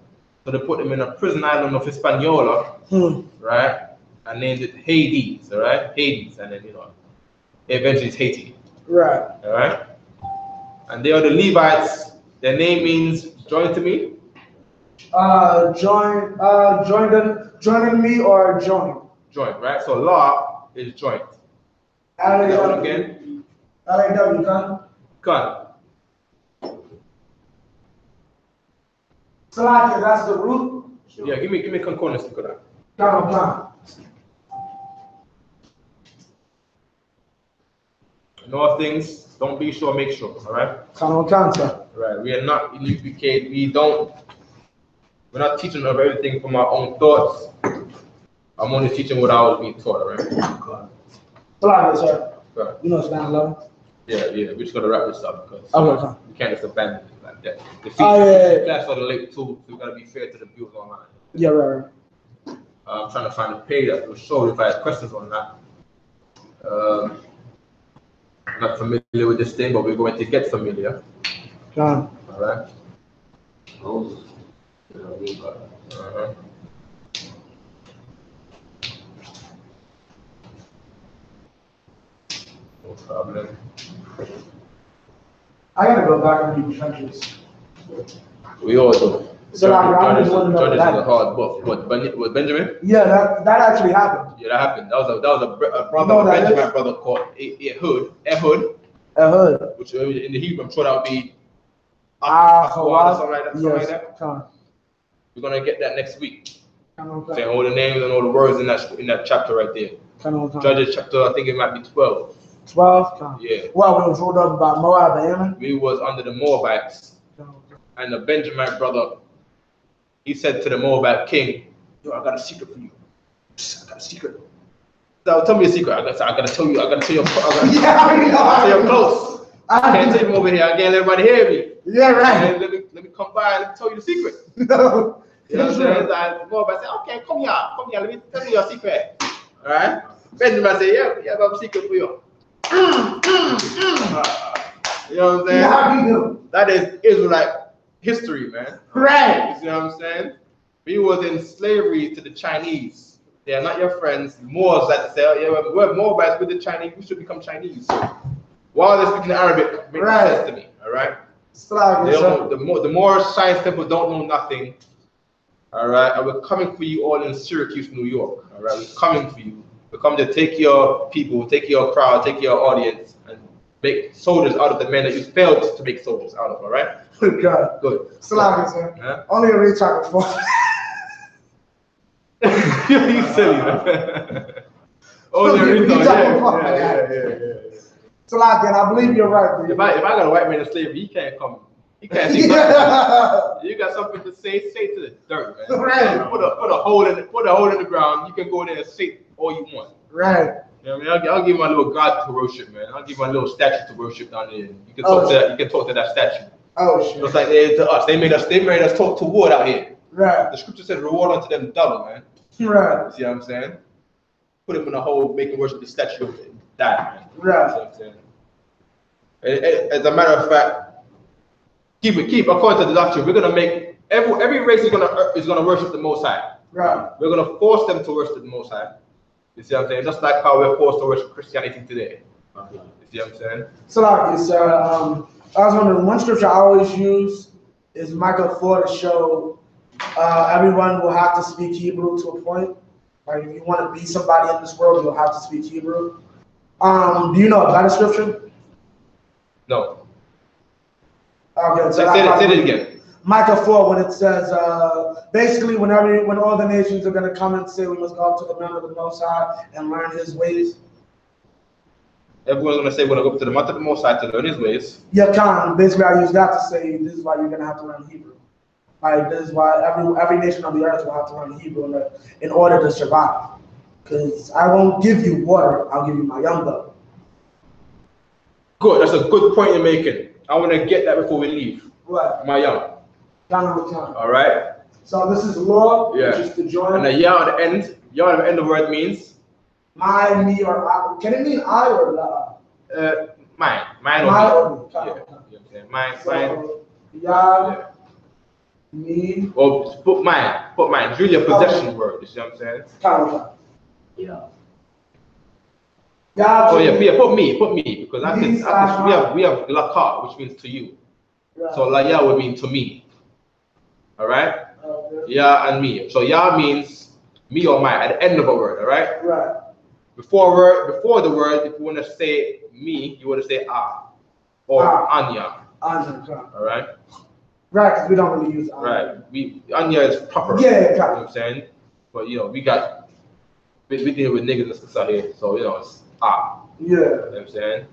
so they put them in a prison island of Hispaniola, right, and named it Hades, all right? Hades, and then eventually it's Haiti, right? All right, and they are the Levites. Their name means join to me. Joining me or join. Join, right? So law is joint. Again. L-A-W, con. Salaki, that's the root. Yeah, give me concordance to that. Con. In all things, don't be sure, make sure. All right. Con. Right. We are not in I.S.U.P.K. We're not teaching of everything from our own thoughts. I'm only teaching what I was being taught, right? Salaki, sir. Right. You know it's 9/11. Yeah. We're just gonna wrap this up because we can't just abandon it like that. The class for the late too, so we gotta be fair to the viewers online. Yeah, right. I'm trying to find a page that will show if I have questions on that. I'm not familiar with this thing, but we're going to get familiar. All right. No problem. I gotta go back and read Judges. We all do. So Judges is a hard book. What Benjamin? Yeah, that actually happened. Yeah, that happened. That was a brother of Benjamin brother called Ehud. Ehud. Which in the Hebrew, I'm sure that would be something like that. We're gonna get that next week. Saying all the names and all the words in that chapter right there. Judges chapter, I think it might be 12. 12? Yeah. Well, we was ruled up by Moab and Ammon? We was under the Moabites. And the Benjamin brother, he said to the Moabite king, yo, I got a secret for you. I got a secret. So tell me a secret. I gotta tell you. I gotta tell you. You're close. can't take him over here. I can't let everybody hear me. Yeah, right. And let me come by and let me tell you the secret. No. You know what I'm saying? So I go over and say, okay, come here, let me tell you your secret. All right? Benjamin say, yeah, I have a secret for you. You know what I'm saying? Yeah, that is Israelite history, man. right. You see what I'm saying? We was in slavery to the Chinese. They are not your friends. Moors like to say, oh, yeah, we're Moabites with the Chinese. We should become Chinese. While they're speaking Arabic, makes sense to me. All right. They don't know, the more science people don't know nothing. All right. And we're coming for you all in Syracuse, New York. All right. We're coming for you. We're coming to take your people, take your crowd, take your audience, and make soldiers out of the men that you failed to make soldiers out of. All right. Good God. Good. Slavic, sir. Huh? Only a real chocolate for. You silly, man. Only a retard. Yeah. Slavic, and I believe you're right. If I got a white man in slavery, he can't come. He can't say nothing. You got something to say to the dirt, man. Right. Put a hole in the ground. You can go there and say all you want. Right. You know what I mean? I'll give my little God to worship, man. I'll give my little statue to worship down there. You can talk to that. You can talk to that statue. Oh shit. Just like they did to us. They made us talk to wood out here. Right. The scripture said reward unto them double, man. Right. You see what I'm saying? Put him in a hole, make him worship the statue of that, man. Right. You see what I'm saying? As a matter of fact, keep according to the doctrine, we're gonna make every race is gonna worship the Most High. Right. We're gonna force them to worship the Most High. You see what I'm saying? Just like how we're forced to worship Christianity today. You see what I'm saying? Slavic, sir. I was wondering, one scripture I always use is Micah 4 to show everyone will have to speak Hebrew to a point. Like if you want to be somebody in this world, you'll have to speak Hebrew. Do you know a better scripture? No. Okay, so say it again. Micah 4, when it says, basically when all the nations are going to come and say we must go up to the mountain of the Most High and learn His ways. Everyone's going to say we're going to go up to the mountain of the Most High to learn His ways. Yeah, basically I use that to say this is why you're going to have to learn Hebrew. Like this is why every nation on the earth will have to learn Hebrew in order to survive. Because I won't give you water, I'll give you my young blood. Good, that's a good point you're making. I want to get that before we leave. What? My young. All right. So this is law, yeah. Which is to join. And the yah at the end. Yah at the end of the word means? My, me, or I. Can it mean I or la? Mine. Mine or me. Yeah. Mine. Yah, me. Well, put mine. It's really a possession word. You see what I'm saying? Yeah. Oh yeah, put me because we have laka, which means to you. Right. So la yah would mean to me. All right. Okay. Yah and me. So yah means me or mine at the end of a word. All right. Right. Before the word, if you want to say me, you want to say or anya. Anya. All right. Right, because we don't really use anya. Right. Anya is proper. Yeah, you know what I'm saying? But you know, we deal with niggas and stuff out here, so you know it's Yeah. You know what I'm saying?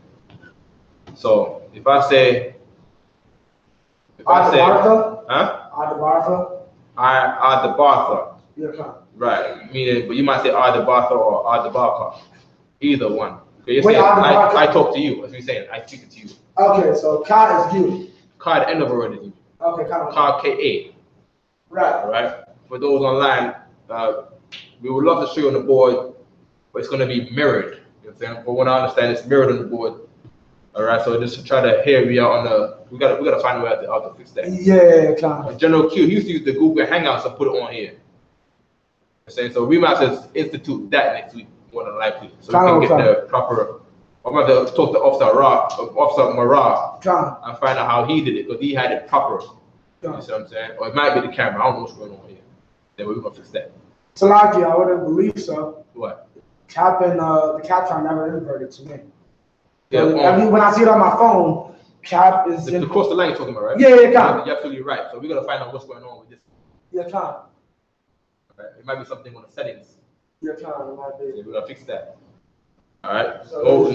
So if I say Adabartha? Huh? Adabartha? Adabartha. Yeah. Right. Meaning, but you might say Adabartha or Adabarka. Either one. Okay, you're Wait, saying, I talk to you. As you're saying, I speak to you. Okay, so Ka is you. Ka at the end of a word is you. Okay, Ka K-A. Right. All right. For those online, we would love to show you on the board, but it's going to be mirrored. You know what I'm saying? But when I understand, it's mirrored on the board. All right. So just to try to hear we are on the, we gotta find a way how to fix that. Yeah, General Q, he used to use the Google Hangouts and put it on here. You know what I'm saying? So we might have to institute that next week, more than likely, so we can get the proper. I'm going to talk to Officer Marah, and find out how he did it, because he had it proper. You see what I'm saying? Or it might be the camera. I don't know what's going on here. Then we're gonna fix that. Salaki, I wouldn't believe so. What? Cap and the caps are never inverted to me. Yeah. When I see it on my phone, cap is the cross the line you're talking about, right? Yeah, Cap. You're absolutely right. So we're gonna find out what's going on with this. Yeah, Cap. Right. It might be something on the settings. Yeah, Cap. It might be. So we're gonna fix that. All right. So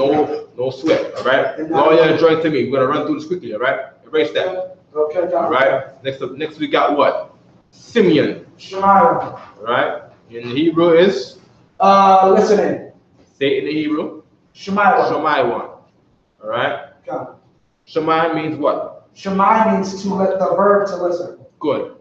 no sweat. All right. Now you're joined to me. We're gonna run through this quickly. All right. Erase that. Okay, Cap. All right. Next we got what? Simeon. Shemaiah. All right. In Hebrew is. Listening. Say it in the Hebrew. Shemaiah. Shemaiah one. All right. Cap. Shema means what? Shema means to let the verb to listen. Good.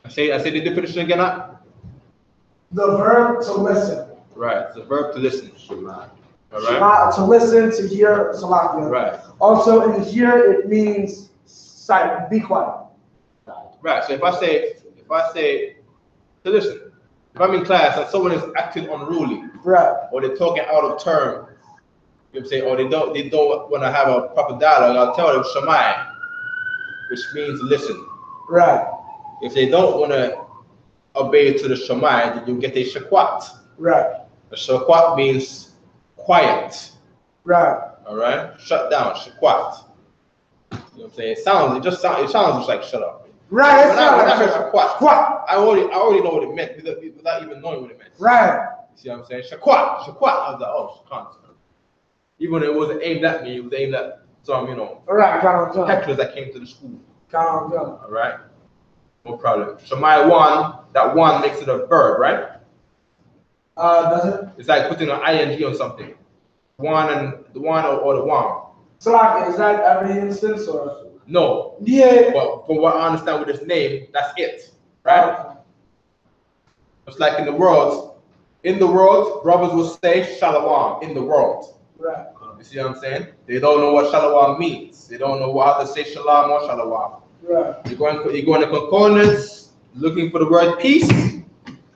I say the definition again. The verb to listen. Right. It's a verb to listen. Shema. All right. Shema, to listen, to hear, salakia. Right. Also, in here, it means silent, be quiet. Right. So if I say to listen, if I'm in class and someone is acting unruly, Right. or they're talking out of term, you know what I'm saying, or they don't want to have a proper dialogue, I'll tell them Shemai, which means listen. Right. If they don't want to obey to the Shemai, then you get a Shakwat. Right. A Shakwat means quiet. Right. All right, shut down, Shakwat. You know what I'm saying? It sounds just like shut up. Right. When I heard Shakwat, Shakwat. I already know what it meant without even knowing what it meant. Right. See what I'm saying? Shakwat. I was like, oh, Shakwat. Even when it wasn't aimed at me, it was aimed at some, Right. hecklers that came to the school. All right, no problem. Shemai 1, that 1 makes it a verb, right? Does it? It's like putting an ing on something. One and the one or the one. Salakia, is that every instance or? No. Yeah. But from what I understand with this name, that's it, right? It's like in the world, brothers will say shalom in the world. Right. You see what I'm saying? They don't know what shalom means. They don't know how to say shalom or shalom. Right. You go into concordance, looking for the word peace.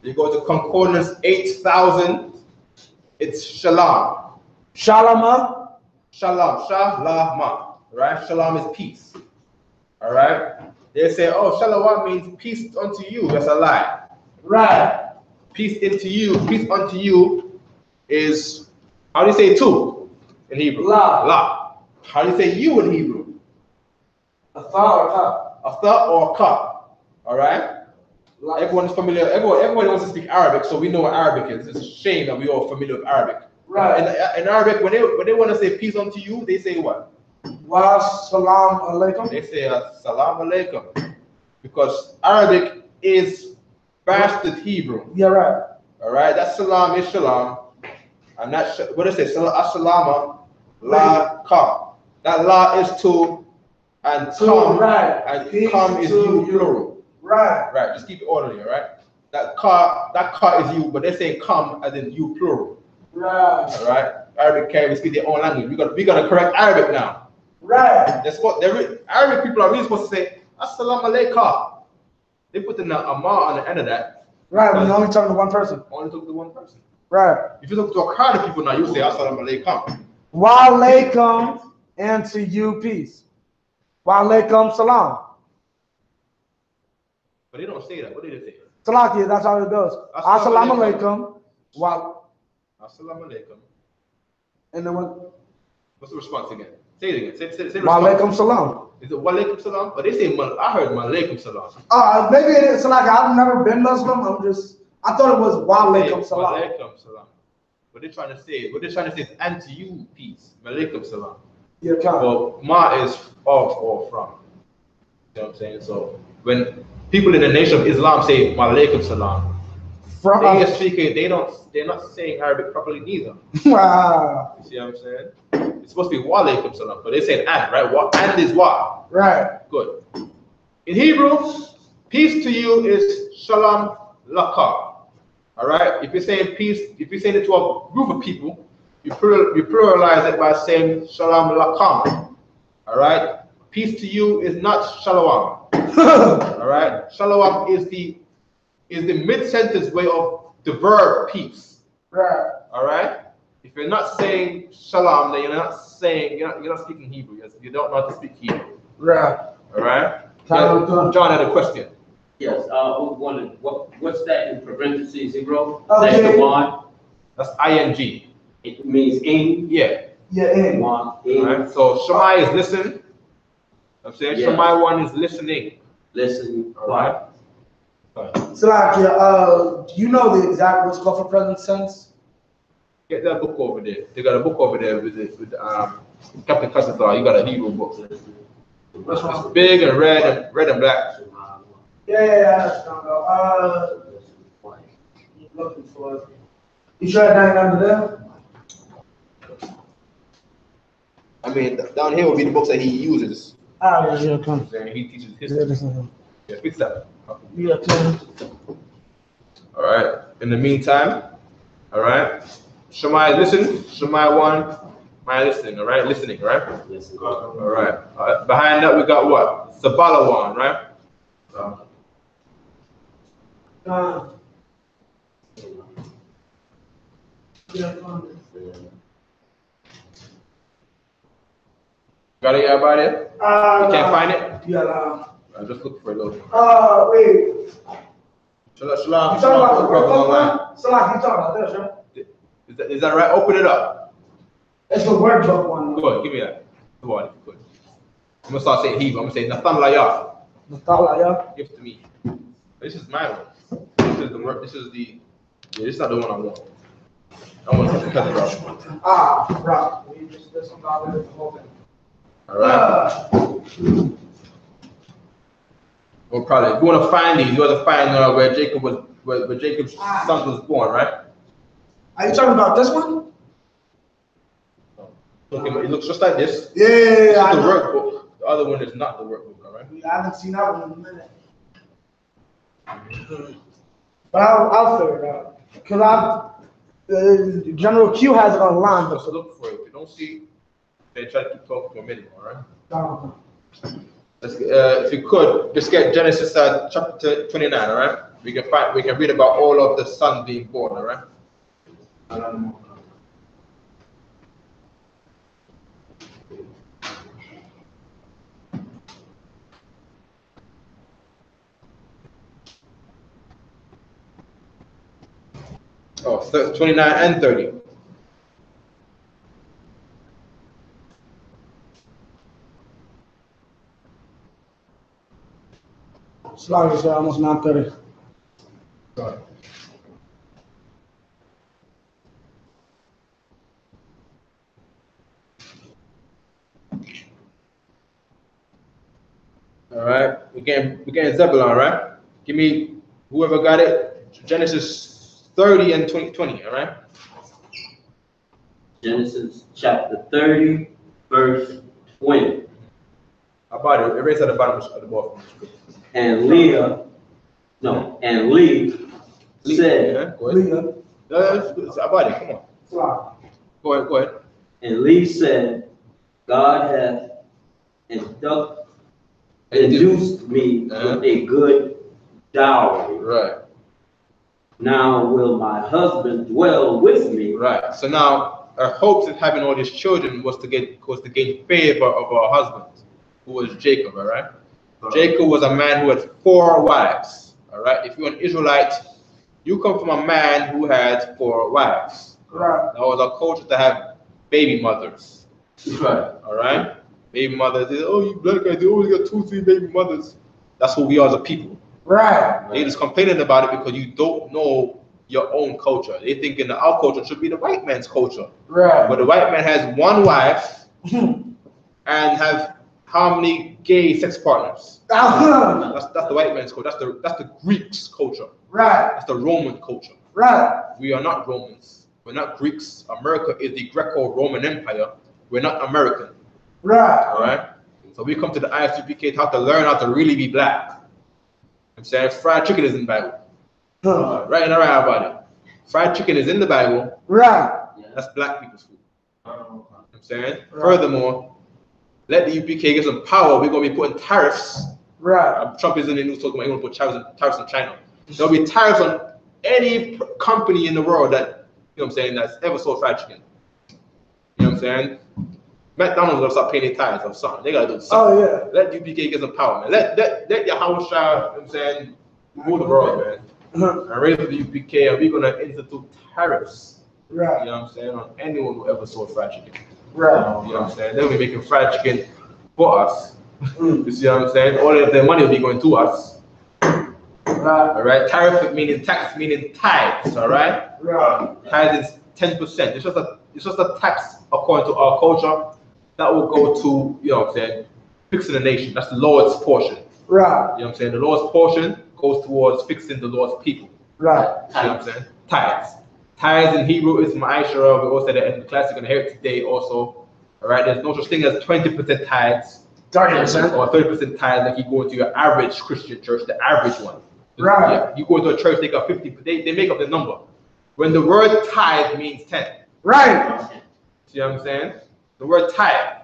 You go to concordance 8,000. It's shalom. Shalama. Shalom. Shalama. Right? Shalom is peace. All right? They say, oh, shalom means peace unto you. That's a lie. Right. Peace into you. Peace unto you is, how do you say two in Hebrew? La. La. How do you say you in Hebrew? A thought or cup. A thought or a cup. All right? La. Everyone is familiar. Everybody wants to speak Arabic, so we know what Arabic is. It's a shame that we all familiar with Arabic. Right. In Arabic, when they want to say peace unto you, they say what? Wa salam alaikum. They say salam alaikum, because Arabic is bastard Hebrew. Yeah, right. All right, that salam is shalom, and that what they say, assalama la kam. That la is to, and kam, right. and Peace kam is to you plural. Right. Right, just keep it orderly, all right? That car is you, but they say come as in you plural. Right. All right? Arabic carriers speak their own language. We gotta correct Arabic now. Right. That's what Arabic people are really supposed to say, Assalamu alaikum. They put the amar on the end of that. Right, when you're only talking to one person. Only talk to one person. Right. If you talk to a crowd of people now, you say Assalamu alaikum. Wa alaikum, and to you peace. Wa alaikum salam. But they don't say that. What do they say? Salakia, that's how it goes. Assalamu alaikum. Wa. Assalamu alaikum. And then what? What's the response again? Say it again. Say Wa alaikum salam. Is it wa alaikum salam? But they say, I heard ma alaikum salam. Maybe it is. Salakia, I've never been Muslim. I thought it was wa alaikum salam. Wa alaikum salam. What they're trying to say is, and to you peace. Ma alaikum salam. Yeah, come. Well, ma is of or from. You know what I'm saying? So when people in the nation of Islam say wa alaikum salam, From I.S.U.P.K, they're not saying Arabic properly neither. Wow. You see what I'm saying? It's supposed to be wa alaikum salam, but they say and, right? Wa, and is wa. Right. Good. In Hebrew, peace to you is shalom laka. All right? If you're saying peace, if you're saying it to a group of people, you pluralize it by saying shalom lakam. All right? Peace to you is not shalom. All right? Shalom is the mid-sentence way of the verb peace. Right. All right? If you're not saying shalom, then you're not speaking Hebrew. You don't know how to speak Hebrew. Right. All right? John had a question. Yes, I was wondering, what's that in parentheses, Hebrew? Okay. That's the one. That's ing. It means in. Yeah. Yeah, in. One, All right? So Shemai is listen. I'm saying Yeah. Shemai 1 is listening. Listen, All right? Salakia, do you know the exact what's called for present tense? Get that book over there. They got a book over there with Captain Cassitar. You got a Hebrew book. It's big and red and black. Yeah, that's not looking for it. You sure that ain't under there? I mean, down here will be the books that he uses. Ah, yeah, come. And he teaches Yeah, history. this one. Yeah, fix that. Yeah, come. All right. In the meantime, all right. Shemai, listen. Shemai 1. My listening. All right. Listening. All right. Listen. All right. Behind that we got what? Sabala 1. Right. Yeah, come. Got it, everybody? You can't find it? Yeah, I just look for a little. wait. Shalom. You talking about the workbook one? So like you talking about this, right? Is that right? Open it up. It's the workbook one. Go ahead, give me that. Go on, if you could. I'm gonna start saying Hebrew. I'm gonna say Nathan Laya. Nathalia. Give it to me. This is my one. This is the work. This is the. Yeah, this is not the one I want. I want something better, bro. Right. We just this one got it open. All right. Well, probably. If you want to find these, you want to find where Jacob was, where Jacob's son was born, right? Are you talking about this one? It looks just like this. Yeah, This is the workbook. The other one is not the workbook, all right? I haven't seen that one in a minute. But I'll figure it out. Because General Q has it online. Just look for it. If you don't see, then try to keep talking for a minute, all right? Let's, if you could, just get Genesis chapter 29, all right? We can read about all of the sons being born, all right? Oh, 29 and 30. It's like it's almost 9:30. Sorry. All right, we're getting Zebulon, right? Give me whoever got it. Genesis 30 and 20, all right? Genesis chapter 30, verse 20. How about it? Erase at the bottom of the ball. And Leah, no, and Lee said, Yeah, go ahead. How about it? Come on. Go ahead. and Lee said, God hath induced me with a good dowry. Right. Now will my husband dwell with me? Right. So now her hopes of having all these children was to gain favor of her husband, who was Jacob, all right? Jacob was a man who had 4 wives. All right. If you're an Israelite, you come from a man who had 4 wives. Right. That was a culture to have baby mothers. Right. All right. Baby mothers. Oh, you black guys, you only got 2, 3 baby mothers. That's who we are as a people. Right. They just complaining about it because you don't know your own culture. They thinking that our culture should be the white man's culture. Right. But the white man has 1 wife and have how many gay sex partners? That's the white man's culture. That's the Greeks' culture. Right. That's the Roman culture. Right. We are not Romans. We're not Greeks. America is the Greco-Roman Empire. We're not American. Right. All right. So we come to the I.S.U.P.K. to have to learn how to really be black. I'm saying fried chicken is in the Bible. Right and right about it. Fried chicken is in the Bible. Right. That's black people's food. I'm saying. Right. Furthermore, let the UPK get some power. We're gonna be putting tariffs. Right. Trump is in the news talking about he's gonna put tariffs in China. There'll be tariffs on any company in the world that, you know what I'm saying, that's ever sold fried chicken. You know what I'm saying? McDonald's gonna start paying their tithes or something. They gotta do something. Oh yeah. Let UPK get some power, man. Let Yahweh, you know what I'm saying, rule the world, man. And raise the UPK, and we're gonna institute tariffs. Right. You know what I'm saying, on anyone who ever sold fried chicken. Right. You know what I'm saying? They'll be making fried chicken for us. You see what I'm saying? All of their money will be going to us. Right. All right. Tariff meaning tax, meaning tithes. All right. Right. Tithes is 10%. It's just a tax according to our culture that will go to, you know what I'm saying, fixing the nation. That's the Lord's portion. Right. You know what I'm saying? The Lord's portion goes towards fixing the Lord's people. Right. You know what I'm saying? Tithes. Tithes in Hebrew is ma'ashara. We also said that in the class. You're gonna hear it today also. All right, there's no such thing as 20% tithes. 30%. Or 30% tithes like you go into your average Christian church, the average one. Right. Yeah, you go to a church, they got 50, they make up the number. When the word tithe means 10. Right. See what I'm saying? The word tithe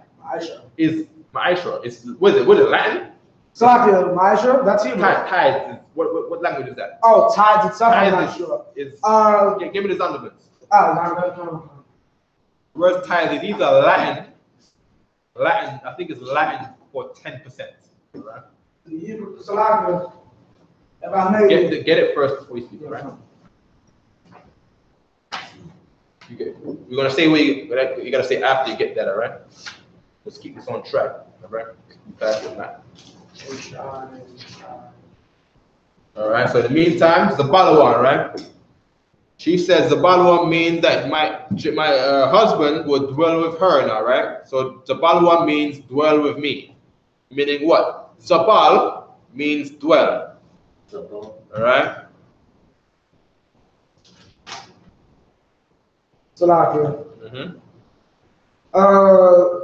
is ma'ashra. It's what is it Latin? Salakia, Ma'ashra, that's Hebrew. Tithe is what language is that? Oh, tithes itself, I'm Tithe not sure. yeah, give me the Zondermans. No. The word tithe, these are Latin, I think it's Latin for 10%. Right? Salakia, if I may. Get it first before you speak, right? We're gonna say you gotta say after you get that, all right? Let's keep this on track, all right? Fast as that. All right. So in the meantime, the Balawan, right? She says the Balawan means that my husband would dwell with her now, right? So the Balawan means dwell with me, meaning what? Zabal means dwell. All right. Salakia.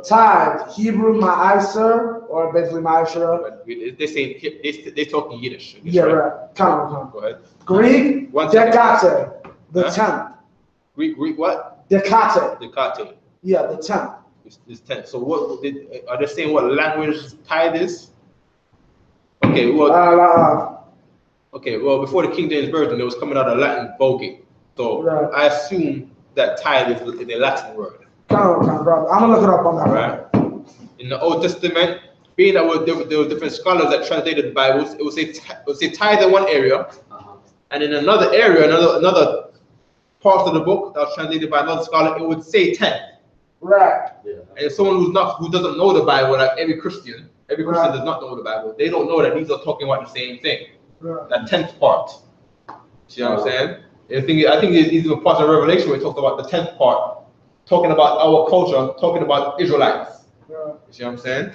Tithe, Hebrew, Ma'aser, or basically Ma'ashra. They talking Yiddish. Yeah, right. Come. Go ahead. Greek, Dekate, the tenth. Greek what? Dekate. Dekate. Yeah, the tenth. It's 10. So what are they saying? What language tithe is? Okay, well. Okay, well, before the King James Version, it was coming out of Latin Vulgate. So right. I assume that tithe is a Latin word. Come, brother. I'm gonna look it up on that. Right. In the Old Testament, being that there were different scholars that translated the Bibles, it would say tithe in one area, and in another area, another part of the book that was translated by another scholar, it would say 10. Right. Yeah. And someone who doesn't know the Bible, like every Christian does not know the Bible. They don't know that these are talking about the same thing. Right. That 10th part. See what I'm saying? I think it's even part of Revelation where it talks about the 10th part, talking about our culture, talking about Israelites. Yeah. You see what I'm saying?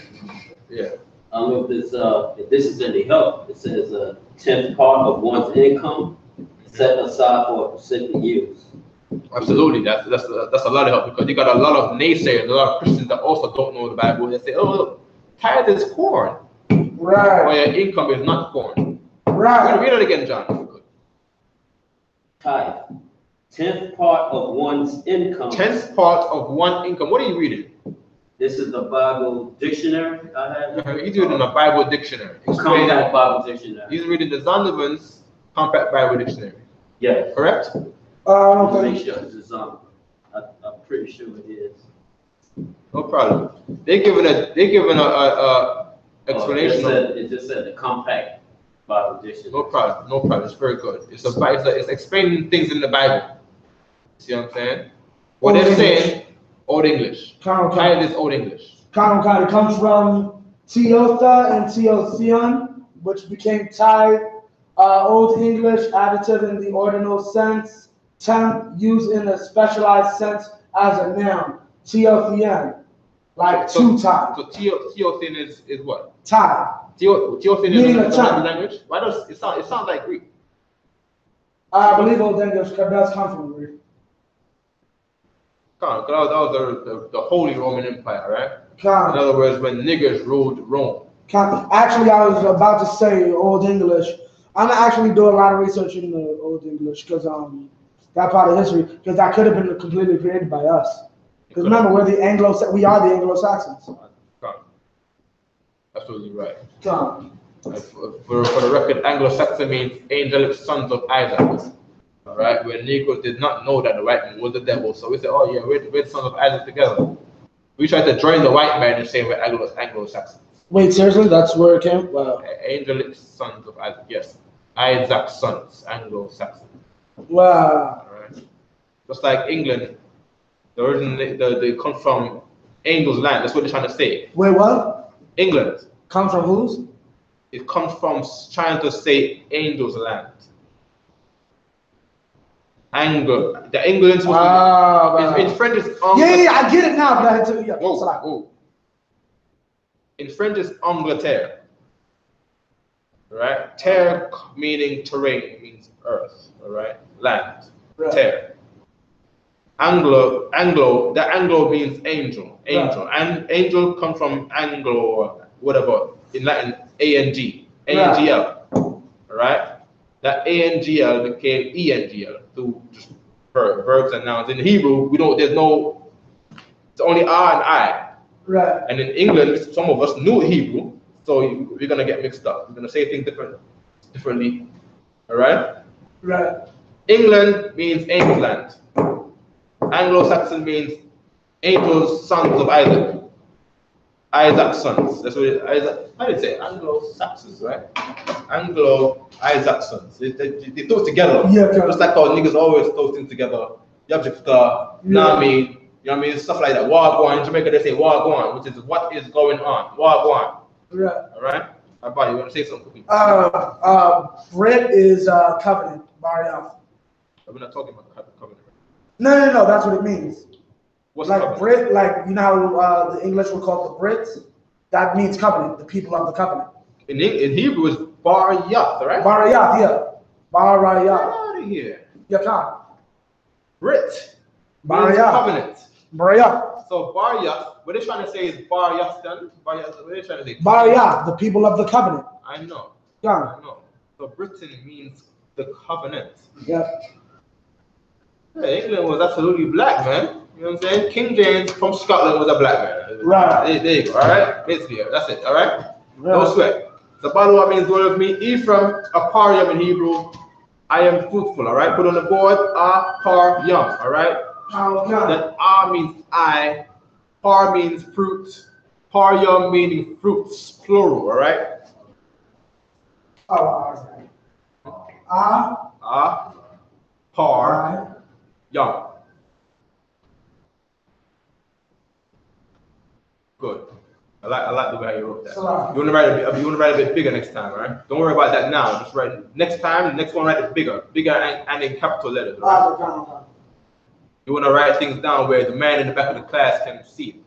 Yeah. I don't know if this is any help. It says a 10th part of one's income set aside for specific use. Absolutely, that's a lot of help because you got a lot of naysayers, a lot of Christians that also don't know the Bible. They say, "Oh, look, tithe is corn, right? Or your income is not corn." Right. Read it again, John. Tithe, 10th part of one's income. 10th part of one income. What are you reading? This is the Bible dictionary I have. He's reading a Bible dictionary. Compact Bible dictionary. He's reading the Zondervan's Compact Bible Dictionary. Yes. Correct? I'm pretty sure this is I'm pretty sure it is. No problem. They're giving a explanation. It just said the Compact Bible Dictionary. No problem. It's very good. It's explaining things in the Bible. See what I'm saying? What they're saying, Old English. Tithe is Old English. It comes from Teotha and Teothion, which became tithe. Old English adjective in the ordinal sense. Tenth used in a specialized sense as a noun. Teothian, like two tithe. So Teothian is what? Tithe. Teothian is another language. Why does it sounds like Greek? I believe Old English does come from Greek. That was the Holy Roman Empire, right? In other words, when niggers ruled Rome. Actually, I was about to say Old English. I'm actually doing a lot of research in the Old English because that part of history, because that could have been completely created by us. Because remember, we are the Anglo-Saxons. Absolutely right. For the record, Anglo-Saxon means angelic sons of Isaac. All right, where Negroes did not know that the white man was the devil, so we said, "Oh yeah, we're the sons of Isaac together." We tried to join the white man and say we're Anglo-Saxons. Wait, seriously? That's where it came? Wow. Angelic sons of Isaac, yes. Isaac's sons, Anglo-Saxon. Wow. All right. Just like England, they come from Angel's land. That's what they're trying to say. Wait, what? England. Come from whose? It comes from trying to say Angel's land. Anger. The England's in French is yeah, I get it now, but I had to whoa. In French is Angleterre. Right? Terre meaning terrain, means earth, all right? Land. Right. Terre. Anglo, that Anglo means angel, and angel comes from Anglo or whatever in Latin, A-N-G-L, all right? That A-N-G-L became E-N-G-L through just verbs and nouns. In Hebrew, there's no, it's only R and I. Right. And in England, some of us knew Hebrew, so we're gonna get mixed up. We're gonna say things differently, all right? Right. England means angel's land. Anglo-Saxon means angels, sons of Isaac. Isaac's sons. That's what it is. Isaac. How do you say it? Anglo-Saxons, right? Anglo-Isaac sons. They throw it together. Yeah. Just like how niggas always throw things together. Yabjikta, Nami, you know what I mean? Stuff like that. Wagwan. In Jamaica, they say Wagwan, which is what is going on. Wagwan. Right. All right? Abba, you want to say something? Brit is covenant. Bariyah. We're not talking about covenant. No. That's what it means. What's like covenant? Brit, like you know how the English would call the Brits. That means covenant. The people of the covenant. In Hebrew, it's Bariyah, right? Bariyah, yeah. Bariyah. Get out of here. You can. Brit. Bariyah. Covenant. Bariyah. So Bariyah, what they're trying to say is Bariyah. What they're trying to say? Bariyah, the people of the covenant. I know. Yeah. I know. So Britain means the covenant. Yeah. Yeah, England was absolutely black, man. You know what I'm saying? King James from Scotland was a black man. Right. There you go. All right. Basically, that's it. All right. Yeah. No sweat. The Balua means dwell with me. Ephraim, Aparium in Hebrew. I am fruitful. All right. Put on the board. Aparium. All right. Then A means I. Par means fruit. Parium meaning fruits, plural. All right. Par. Young. Good. I like the way you wrote that. You want to write a bit bigger next time, right? Don't worry about that now. Just write next time. The next one, write it bigger and in capital letters. Right? You want to write things down where the man in the back of the class can see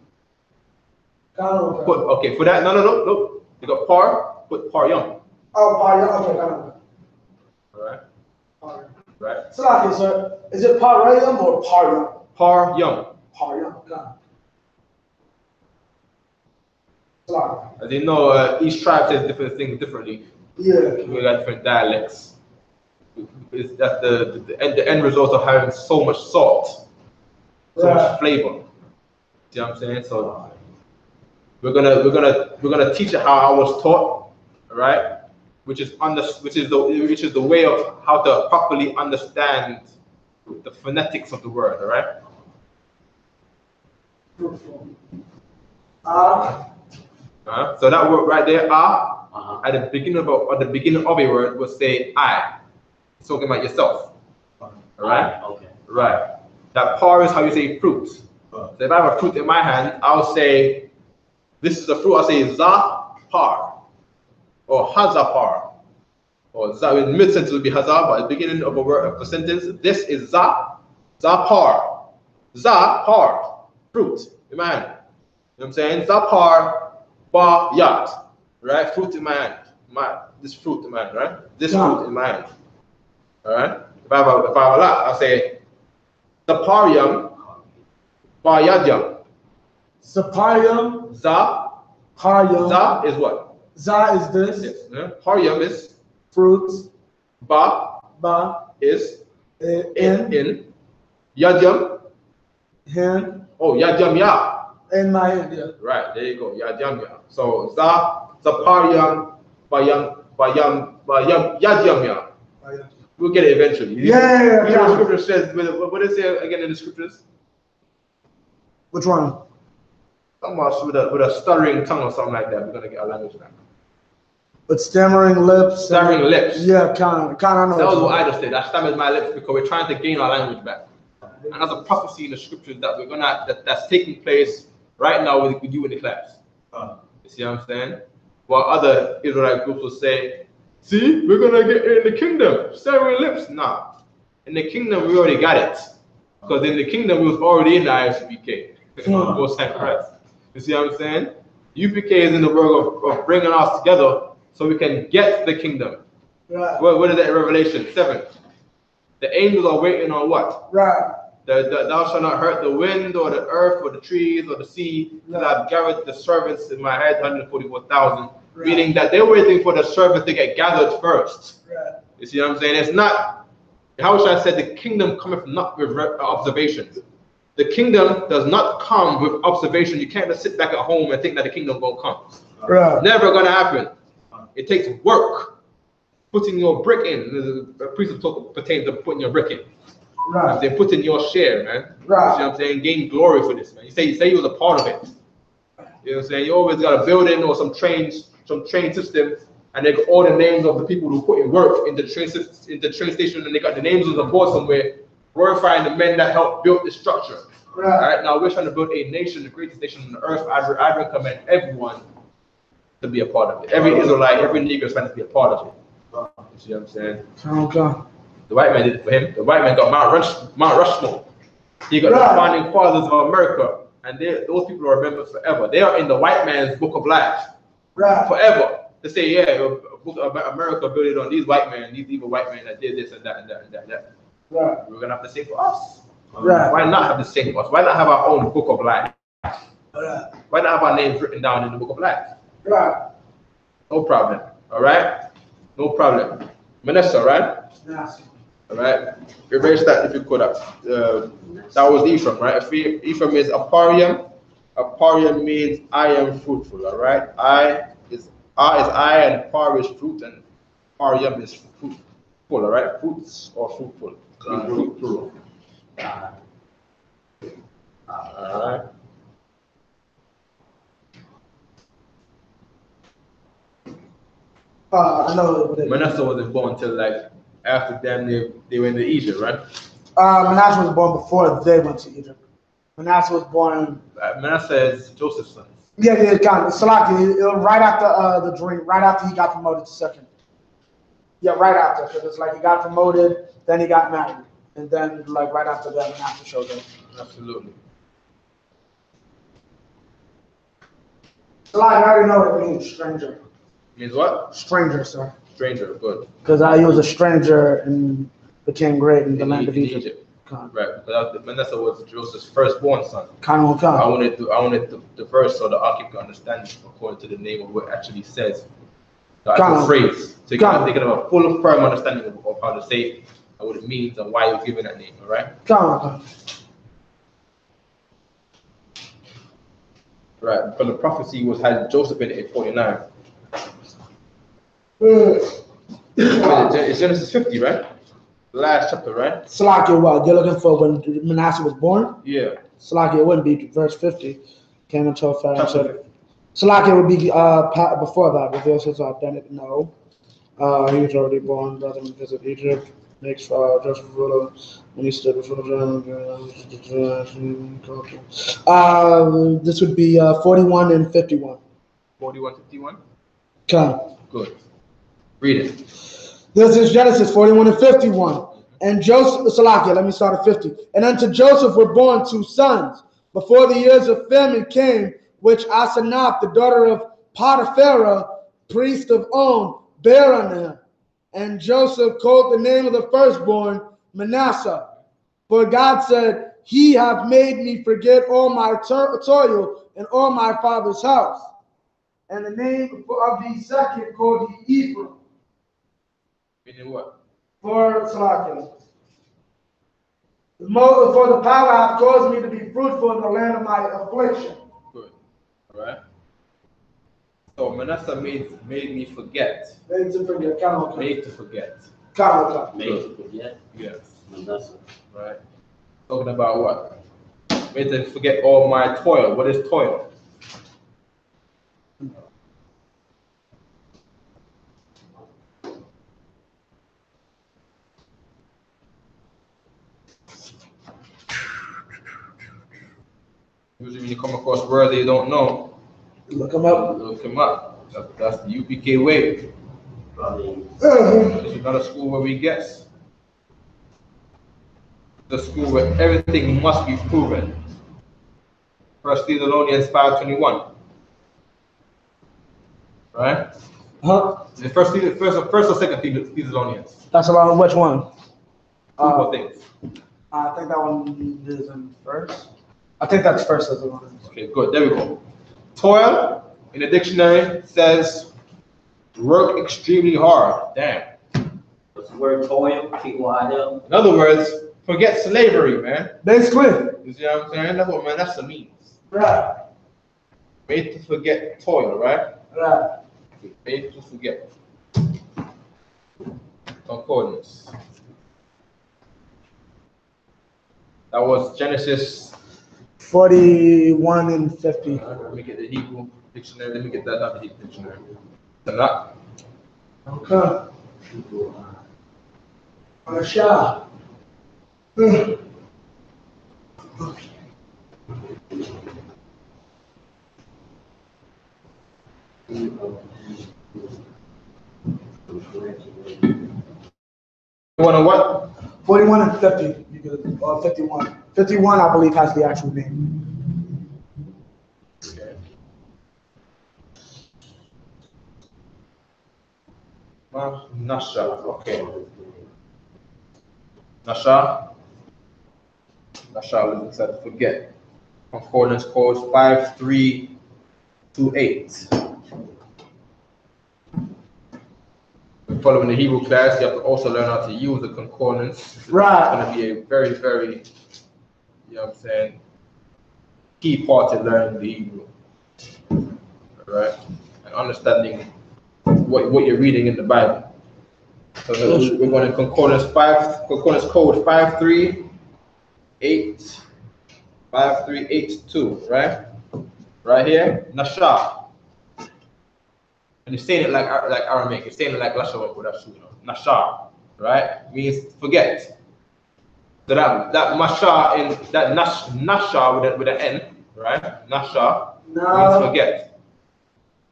it. Okay. For that, no. You got par. Put par young. Oh, par young. Okay, got it. All right. Par. Right. So, okay, sir. Is it par young or par young? Par young. Par young. Got it. As you know, each tribe says different things differently. Yeah. We got different dialects. That's the end result of having so much salt, so much flavor. See what I'm saying? So we're gonna teach it how I was taught, all right? Which is the way of how to properly understand the phonetics of the word, all right? So that word right there, at the beginning of a word, will say I. It's talking about yourself. All right? Okay. Right. That par is how you say fruit. So if I have a fruit in my hand, I'll say, this is a fruit. I'll say za par, or haza par, or za. In mid sentence would be haza, but at the beginning of a sentence, this is za par, fruit in my hand. You know what I'm saying? Za par. Ba yat, right? Fruit in my hand. This fruit in my hand, right? This fruit in my hand. All right. If I have a lot, I'll say Saparium ba yadyam. Saparium. Za. Parium. Za is what? Za is this. Yes. Yeah. Parium is fruits. Ba. Ba is in. Yadyam. Hin. Oh, yadyam ya. In my hand, yeah. Right, there you go. Yadyam ya. So Zapariam Bayam Yadyam ya. We'll get it eventually. Yeah. The scripture says, what does it say again in the scriptures? Which one? Almost with a stuttering tongue or something like that. We're gonna get our language back. With stammering lips. Stammering lips. Yeah, kind of. I know. That was what I just did. I stammered my lips because we're trying to gain our language back. And that's a prophecy in the scriptures that that's taking place right now with you in the class. You see what I'm saying? While other Israelite groups will say, see, we're gonna get in the kingdom, stammering lips. Nah. In the kingdom we already got it. Because in the kingdom we was already in the I.S.U.P.K. Most High Christ. You see what I'm saying? U.P.K. is in the work of bringing us together so we can get the kingdom. Right. What is that in Revelation 7? The angels are waiting on what? Right. Thou shalt not hurt the wind or the earth or the trees or the sea, till I've gathered the servants in my head, 144,000. Right. Meaning that they're waiting for the servants to get gathered first. Right. You see what I'm saying? It's not, how should I say, the kingdom cometh not with observations. The kingdom does not come with observation. You can't just sit back at home and think that the kingdom will come. Right. Never gonna happen. It takes work. Putting your brick in. The priest talk pertains to putting your brick in. Right. They're putting your share, man. Right. You know what I'm saying? Gain glory for this, man. You say you was a part of it. You know what I'm saying? You always got a building or some train system, and they got all the names of the people who put in work in the train station, and they got the names on the board somewhere, glorifying the men that helped build this structure. Right. All right. Now we're trying to build a nation, the greatest nation on the earth. I recommend everyone to be a part of it. Every Israelite, every Negro is trying to be a part of it. You see what I'm saying? Okay. The white man did it for him. The white man got Mount Rushmore. He got the founding fathers of America, and those people are remembered forever. They are in the white man's book of life, forever. They say, yeah, book of America built it on these white men, these evil white men that did this and that and that and that. And that. Right. We're gonna have the same for us. Right. Why not have the same for us? Why not have our own book of life? Right. Why not have our names written down in the book of life? Right. No problem. All right. No problem. Manasseh, right? Yes. All right. Erase that if you could. That was Ephraim, right? Ephraim is Aparium. Aparium means I am fruitful. All right. I is I, and par is fruit, and Aparium is fruitful. All right. Fruits or fruitful. Fruit plural. All right. I know. Manasseh wasn't born until like after them they went to Egypt, right? Manasseh was born before they went to Egypt. Manasseh was born. Manasseh is Joseph's son. Yeah, kind of. Salaki, right after the dream, right after he got promoted to second. Yeah, right after, because it's like he got promoted, then he got married, and then like right after that, Manasseh showed up. Absolutely. Salaki, I already know what it means, stranger. Means what? Stranger, sir. Stranger, good. Because he was a stranger and became great in the land of Egypt. Right, but Manasseh was Joseph's firstborn son. I wanted the verse so the Ark can understand according to the name of what it actually says. The actual phrase. So you can think of a full firm understanding of how to say it and what it means and why you're given that name, all right? Right, because the prophecy had Joseph in it in 49. It's Genesis 50, right? The last chapter, right? Salakia, what? You're looking for when Manasseh was born? Yeah. Salakia, it wouldn't be verse 50. Came into effect. Salakia would be before that. Reveals his identity. No. He was already born. Brother and visit Egypt. Makes Joseph ruler. When he stood before this would be 41 and 51. 41, 51? Okay. Good. Read it. This is Genesis 41 and 51. And Joseph, Salakia, let me start at 50. And unto Joseph were born 2 sons before the years of famine came, which Asenath, the daughter of Potiphera, priest of On, bare unto him. And Joseph called the name of the firstborn Manasseh. For God said, He hath made me forget all my toil and all my father's house. And the name of the second called he Ephraim. Meaning what? For Salakia. For the power hath caused me to be fruitful in the land of my affliction. Good. All right. So Manasseh made me forget. Made to forget. Made to forget. Made to forget. Yes. Manasseh. Right. Talking about what? Made to forget all my toil. What is toil? Usually when you come across words you don't know, look them up. Look them up. That's the U.P.K way. This is not a school where we guess. The school where everything must be proven. 1 Thessalonians 5:21. Right? Huh? The first or second Thessalonians? That's about which one? Two things. I think that one is in first. I think that's first as well. Okay, good. There we go. Toil in the dictionary says work extremely hard. Damn. What's the word toil? T-O-I-L. In other words, forget slavery, man. Basically. You see what I'm saying? That's what Manasseh means. Right. Made to forget toil, right? Right. Made to forget. Concordance. That was Genesis 41 and 50. Let me get the Hebrew dictionary. Let me get that out of the Hebrew dictionary. Tanakh. Okay. Asha. Okay. 41 and what? 41 and 50. You could, or 51. 51, I believe, has the actual name. Okay. Nasha. Okay. Nasha. Nasha, let's forget. Concordance code 5328. Following the Hebrew class, you have to also learn how to use the concordance. Right. It's going to be a very, very, you know what I'm saying, key part in learning the Hebrew. Right? And understanding what you're reading in the Bible. So we're going to concordance code 5382, right? Right here, Nasha. And you're saying it like Aramaic. You're saying it like Lashawan with that, Nasha, right? Means forget. So that Masha in that Nasha with an N, right? Nasha means forget.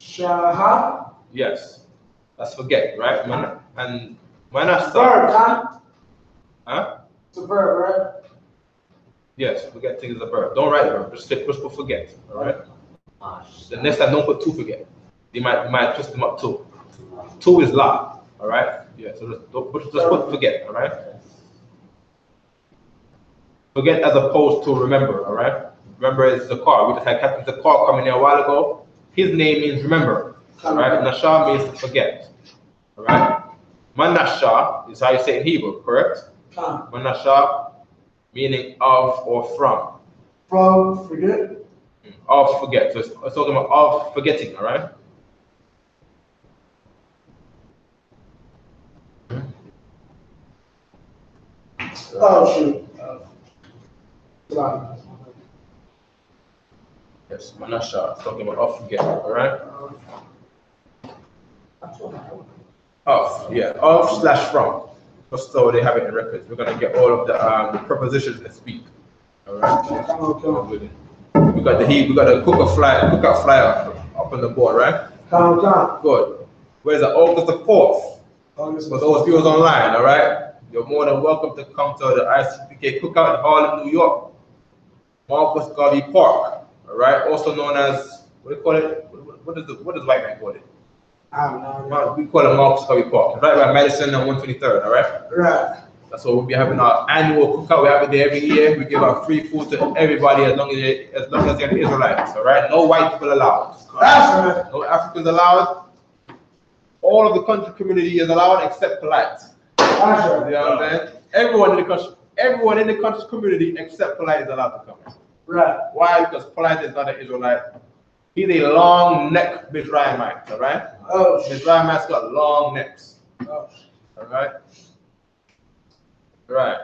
Shaha. Yes, that's forget, right? And Manasa. Verb, Huh? It's a verb, right? Yes, forgetting is a verb. Don't write verb. Just put forget. All right. The next time, don't put to forget. You might twist them up too. Two is la. All right. Yeah. So just put forget. All right. Forget as opposed to remember. All right. Remember is the car. We just had Captain Zakar coming here a while ago. His name means remember. All right. Nasha means to forget. All right. Manasha is how you say it in Hebrew, correct? Manasha meaning of or from. From forget. Of forget. So it's talking about of forgetting. All right. Oh shoot. Yes, Manasha is talking about of forget. All right. Of, yeah, of/from. Just so they have it in records. We're gonna get all of the prepositions that speak. All right. We got the cookout flyer up on the board, right? Good. Where's the August the 4th? For those viewers online, all right? You're more than welcome to come to the I.S.U.P.K cookout in Harlem, New York. Marcus Garvey Park, all right? Also known as, what do you call it? What does white man call it? I don't know. We call it Marcus Garvey Park, right by Madison and 123rd, all right? Right. That's what we'll be having our annual cookout. We have it there every year. We give out free food to everybody as long as they're Israelites, all right? No white people allowed. That's right. No Africans allowed. All of the country community is allowed except polite. That's right. You know what I'm saying? Everyone in the country's community except polite is allowed to come. Right. Why? Because polite is not an Israelite. He's a long neck Mizraimite, all right? Oh. Mizraimites got long necks. Oh. All right. Right.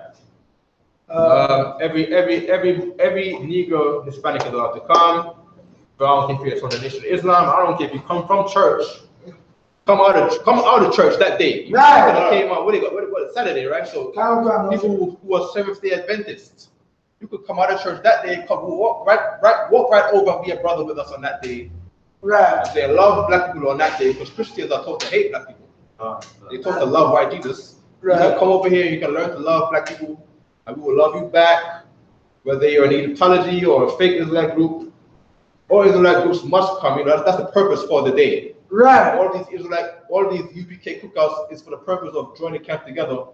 Every Negro Hispanic is allowed to come. But I don't care if you're from the Nation of Islam. I don't care if you come from church. Come out of church that day. You Right. Came out. What Saturday, right? So people who are Seventh-day Adventists, you could come out of church that day. Walk right over and be a brother with us on that day. Right. And they love black people on that day because Christians are taught to hate black people. They taught to love white Jesus. Right. You can come over here, you can learn to love black people, and we will love you back, whether you're an Egyptology or a fake Israelite group. All Israelite groups must come. That's the purpose for the day. Right. All these UPK cookouts is for the purpose of joining camp together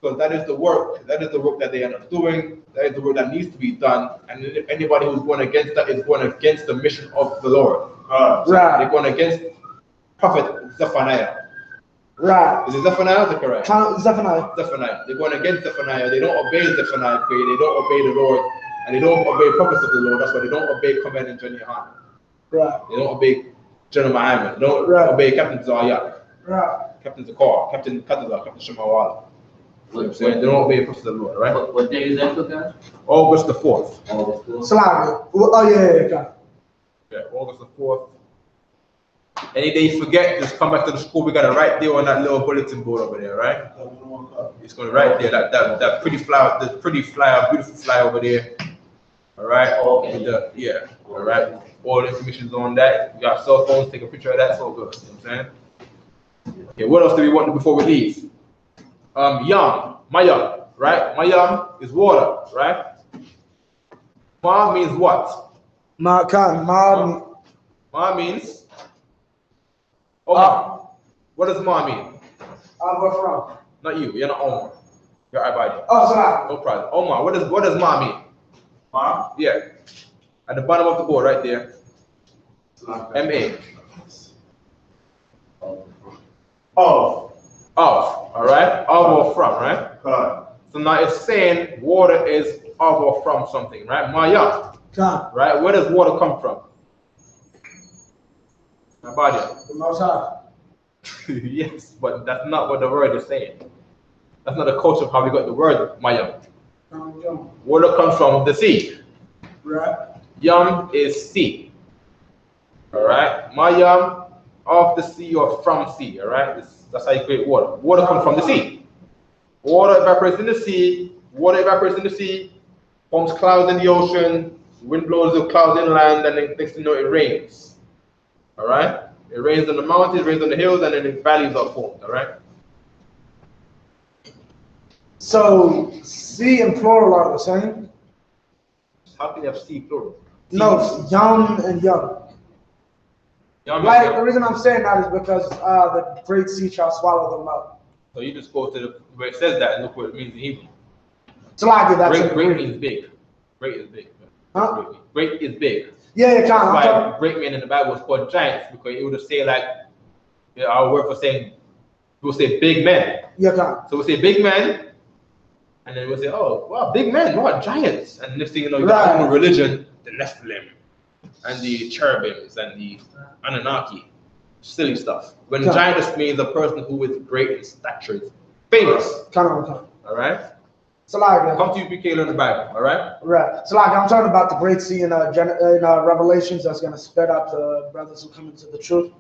because that is the work. That is the work that they end up doing. That is the work that needs to be done. And if anybody who's going against that is going against the mission of the Lord. So they're going against Prophet Zephaniah. Right. Is it Zephaniah? Is it correct? Zephaniah. Zephaniah. They're going against Zephaniah. They don't obey Zephaniah. They don't obey the Lord. And they don't obey prophets of the Lord. That's why they don't obey Commandant GEN.YAHANNA. Right. They don't obey General Muhammad. They don't obey Captain Zayak. Right. Captain Zakar. Captain Qadash. Captain Shemawala. They don't obey the prophets of the Lord, right? What day is that, guys? August the 4th. August 4th. Salami. Oh, yeah. Yeah, August the 4th. Any day you forget, just come back to the school. We got it right there on that little bulletin board over there, right? It's going right there. That pretty flower, beautiful flower over there. All right. Okay. All right. All the information's on that. You got cell phones. Take a picture of that. It's all good. You know what I'm saying? Okay. What else do we want before we leave? Yam, mayam, right? Mayam is water, right? Ma means what? Ma means. Omar. What does Ma mean? Where from? Not you. You're not Omar. You're Ibadi. Oh, Salami. No problem. Omar. What does Ma mean? Ma? Yeah. At the bottom of the board, right there. M-A. Of. All right. Of or from, right? So now it's saying water is of or from something, right? Maya. Right? Where does water come from? Abadia. The Most High. Yes, but that's not what the word is saying. That's not the culture of how we got the word Maya. Water comes from the sea. Right. Yam is sea. All right. Mayam, of the sea or from sea. All right. That's how you create water. Water comes from the sea. Water evaporates in the sea. Water evaporates in the sea. Forms clouds in the ocean. Wind blows the clouds inland, and then next thing you know, it rains. All right. It rains on the mountains, it rains on the hills, and then the valleys are formed. All right. So sea and plural are the same. How can you have sea plural? No, yam and yum. Like the reason I'm saying that is because the great sea shall swallow them up. So you just go to where it says that and look what it means in Hebrew. So like that's great means big. Great is big. Huh? Great is big. Yeah, That's why great men in the Bible is called giants, because it would say like our word for saying we'll say big men. Yeah, so we'll say big men, and then we'll say, oh wow, big men, what giants? And next thing you know, you got a religion, the Nephilim and the cherubims and the Anunnaki, silly stuff. When giant means a person who is great in stature, famous. All right. So like come to I.S.U.P.K, learn the Bible. All right. Right. So like I'm talking about the great sea in Revelations that's gonna spit out the brothers who come into the truth.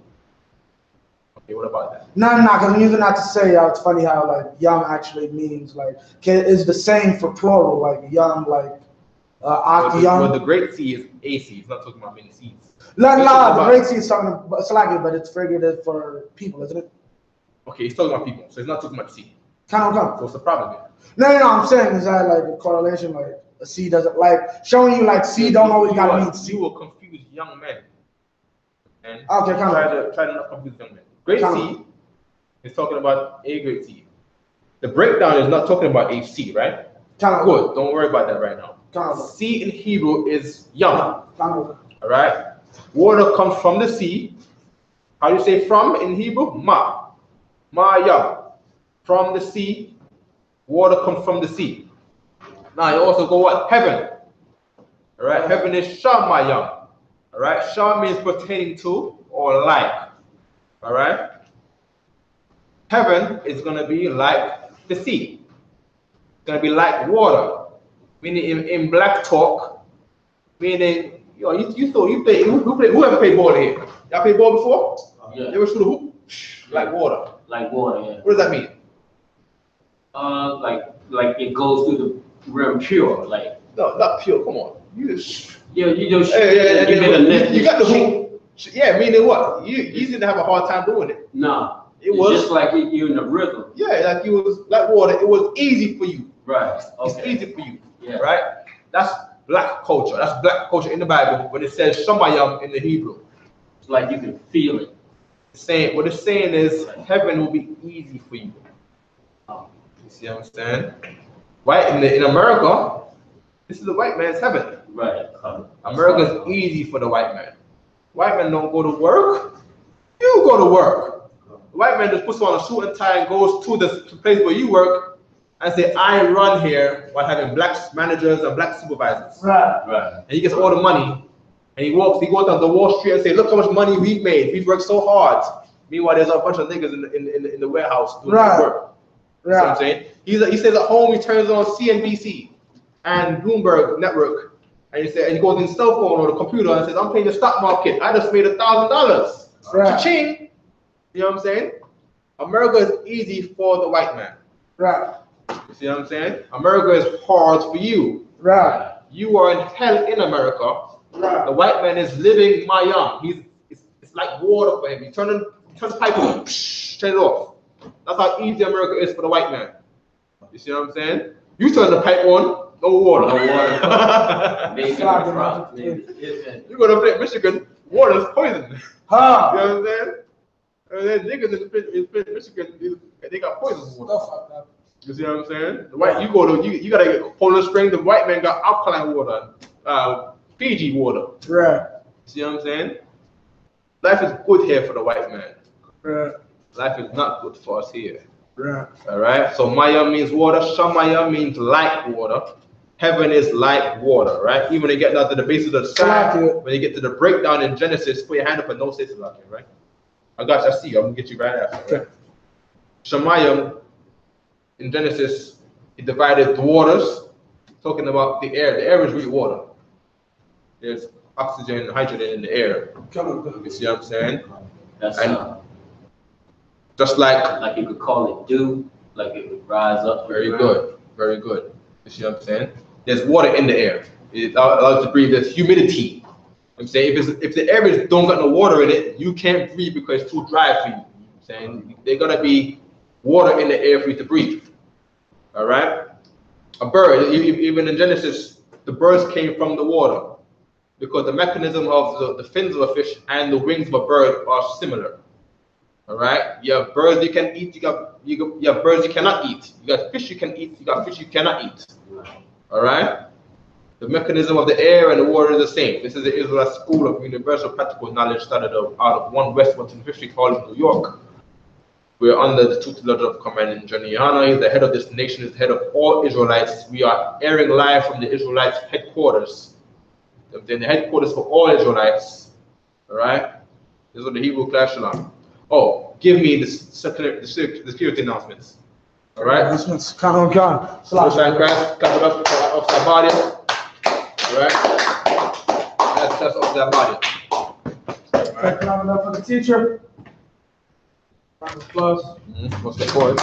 Okay. What about that? No, because I'm using that to say it's funny how like yum actually means like is the same for plural, like yum, like well, the great sea is a sea. It's not talking about many seas. No, the great sea is talking about Salaki, but it's figurative for people, isn't it? Okay, he's talking about people, so he's not talking about the sea. So what's the problem here? No, I'm saying is that like a correlation, like a sea doesn't like showing you like sea don't always gotta mean sea. You will confuse young men. And okay, try to not confuse young men. Great sea is talking about a great sea. The breakdown is not talking about a sea, right? Good. Don't worry about that right now. Sea in Hebrew is yam. All right. Water comes from the sea. How do you say from in Hebrew? Ma. Ma yam. From the sea. Water comes from the sea. Now you also go what? Heaven. All right. Heaven is shamayam. All right. Shah means pertaining to or like. All right. Heaven is going to be like the sea. It's going to be like water. Meaning in black talk, meaning you play whoever played ball here. Y'all played ball before? Yeah. You ever shoot a hoop? Like water. Like water, yeah. What does that mean? Like it goes through the rim pure, like. No, not pure. Come on. You just. Yeah, you just. You got the hoop. Yeah, meaning what? You didn't have a hard time doing it. No. It was just like you in the rhythm. Yeah, like you was like water. It was easy for you. Right. Okay. It's easy for you. Yeah. Right? That's black culture. That's black culture in the Bible when it says shamayam in the Hebrew. It's like you can feel it. What it's saying is heaven will be easy for you. see what I'm saying? White in America, this is the white man's heaven. Right. America's easy for the white man. White man don't go to work. You go to work. The white man just puts on a suit and tie and goes to the place where you work and say, I run here while having black managers and black supervisors. Right. Right. And he gets all the money. And he goes down to Wall Street and say, look how much money we've made. We've worked so hard. Meanwhile, there's a bunch of niggas in the warehouse doing work. You know what I'm saying? He says at home he turns on CNBC and Bloomberg Network. And he goes in his cell phone or the computer and says, I'm playing the stock market. I just made $1,000. Right. Cha-ching. You know what I'm saying? America is easy for the white man. Right. You see what I'm saying? America is hard for you. Right. You are in hell in America. Right. The white man is living Mayam. It's like water for him. He turns the pipe on, turn it off. That's how easy America is for the white man. You see what I'm saying? You turn the pipe on, no water. No water. Maybe you go to Michigan, water is poison. Huh. You know what I'm saying? And then niggas in Michigan, they got poison water. You see what I'm saying? The white, you gotta get Poland Spring. The white man got alkaline water, Fiji water. Right. See what I'm saying? Life is good here for the white man. Right. Life is not good for us here. Right. All right. So Maya means water. Shamaya means like water. Heaven is like water, right? Even when you get down to the base of the sky, when you get to the breakdown in Genesis, put your hand up and don't say it's like it, right? I got you. I see you. I'm gonna get you right after. Right? Shemayim in Genesis, he divided the waters, talking about the air. The air is really water. There's oxygen and hydrogen in the air. You see what I'm saying? That's just like you could call it dew, like it would rise up. Very good, very good. You see what I'm saying? There's water in the air. It allows you to breathe. There's humidity. I'm saying if the air don't got no water in it, you can't breathe because it's too dry for you. I'm saying there's gotta be water in the air for you to breathe. All right. A bird, even in Genesis, the birds came from the water because the mechanism of the fins of a fish and the wings of a bird are similar. All right. You have birds you can eat. You have birds you cannot eat. You got fish you can eat. You got fish you cannot eat. All right. The mechanism of the air and the water is the same. This is the Israelite School of Universal Practical Knowledge, started out of 1 West 150 College, New York. We are under the tutelage of Commandant GEN.YAHANNA. He's the head of this nation. He's the head of all Israelites. We are airing live from the Israelites headquarters. Then the headquarters for all Israelites. All right. This is the Hebrew class SHALAM. Oh, give me the security announcements. All right. Announcements. Come on. Sunshine Christ, clap it up off their body. All right. That's off their body. Right. Clap it up for the teacher. Round of applause. What's the point?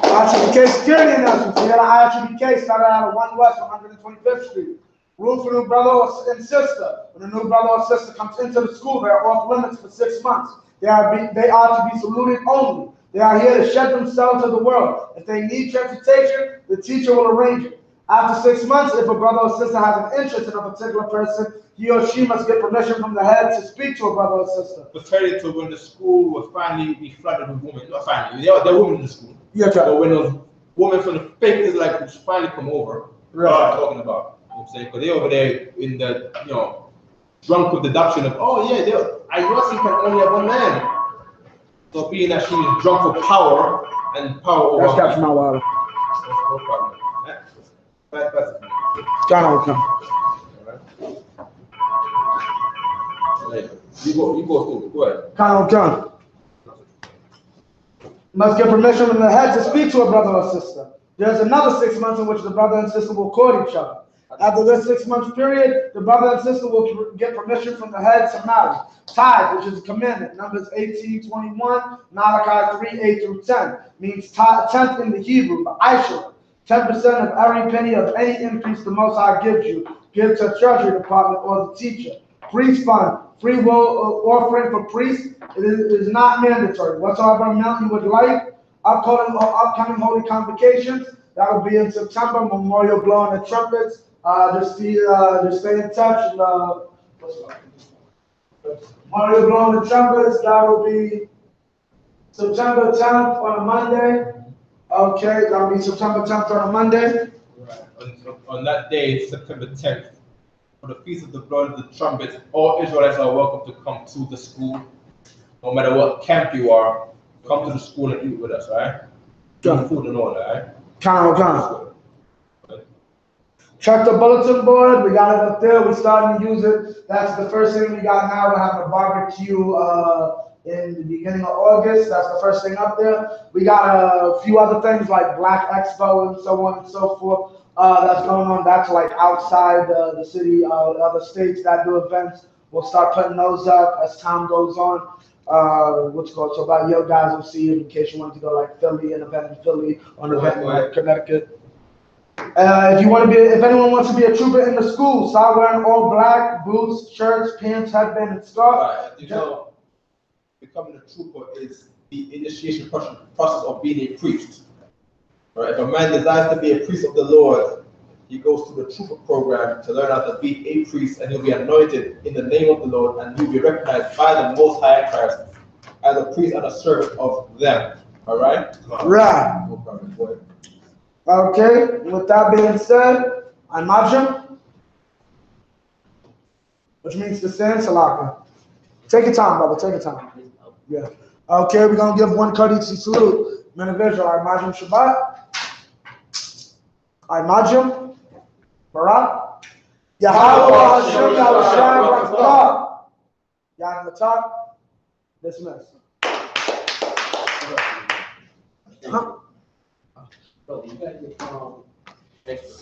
I.S.U.P.K security announcements. We had an I.S.U.P.K started out at 1 West 125th Street. Rule for new brother and sister. When a new brother or sister comes into the school, they are off limits for 6 months. They are to be saluted only. They are here to shed themselves to the world. If they need transportation, the teacher will arrange it. After 6 months, if a brother or sister has an interest in a particular person, he or she must get permission from the head to speak to a brother or sister. Prepared to when the school will finally be flooded with women. Not finally, there are women in the school. Yeah, but when those women from the fake Israelites finally come over, right. What I'm talking about. You know what I'm saying? Because they're over there in the, drunk with the doctrine of, oh yeah, I.S.U.P.K can only have one man. So being that she is drunk with power and power over. That's catching my water. No problem. That's John will come. You go through. Go ahead. John. Must get permission from the head to speak to a brother or sister. There's another 6 months in which the brother and sister will court each other. After this 6 month period, the brother and sister will get permission from the head to marry. Tithe, which is a commandment, Numbers 18:21, Malachi 3:8-10, means tenth in the Hebrew, but I.S.U.P.K. 10% of every penny of any increase the Most High gives you, give to the Treasury Department or the teacher. Priest fund, free will offering for priests, it is not mandatory. Whatsoever amount you would like, upcoming holy convocations, that will be in September, memorial blowing the trumpets. Just stay in touch. Memorial blowing the trumpets, that will be September 10th on a Monday. Okay, that'll be September 10th on a Monday. Right. On that day, September 10th, for the Feast of the Blood of the Trumpets, all Israelites are welcome to come to the school. No matter what camp you are, come to the school and eat with us, right? Sure. Food and all that, right? Count. Check the bulletin board. We got it up there. We're starting to use it. That's the first thing we got now. We're having a barbecue in the beginning of August. That's the first thing up there. We got a few other things like Black Expo and so on and so forth. That's going on. That's like outside the city. Other states that do events. We'll start putting those up as time goes on. So about your guys will see it in case you want to go like Philly, an event in Philly, or an event in like Connecticut. If anyone wants to be a trooper in the school, start wearing all black, boots, shirts, pants, headband, and scarf. Right. You know, becoming a trooper is the initiation process of being a priest. Right. If a man desires to be a priest of the Lord, he goes through the trooper program to learn how to be a priest, and he'll be anointed in the name of the Lord, and he'll be recognized by the Most High Christ as a priest and a servant of them. All right? Right. No problem, boy. Okay, with that being said, I-M-A-J-M, which means to stand, Salaka. Take your time, brother, take your time. Yeah. Okay, we're going to give one courtesy salute. Men of Israel, I-M-A-J-M Shabbat. I-M-A-J-M, Barak. Yahweh Hashem Yahushua Barak. Yad Matak. Dismiss. Bro, you gotta get extra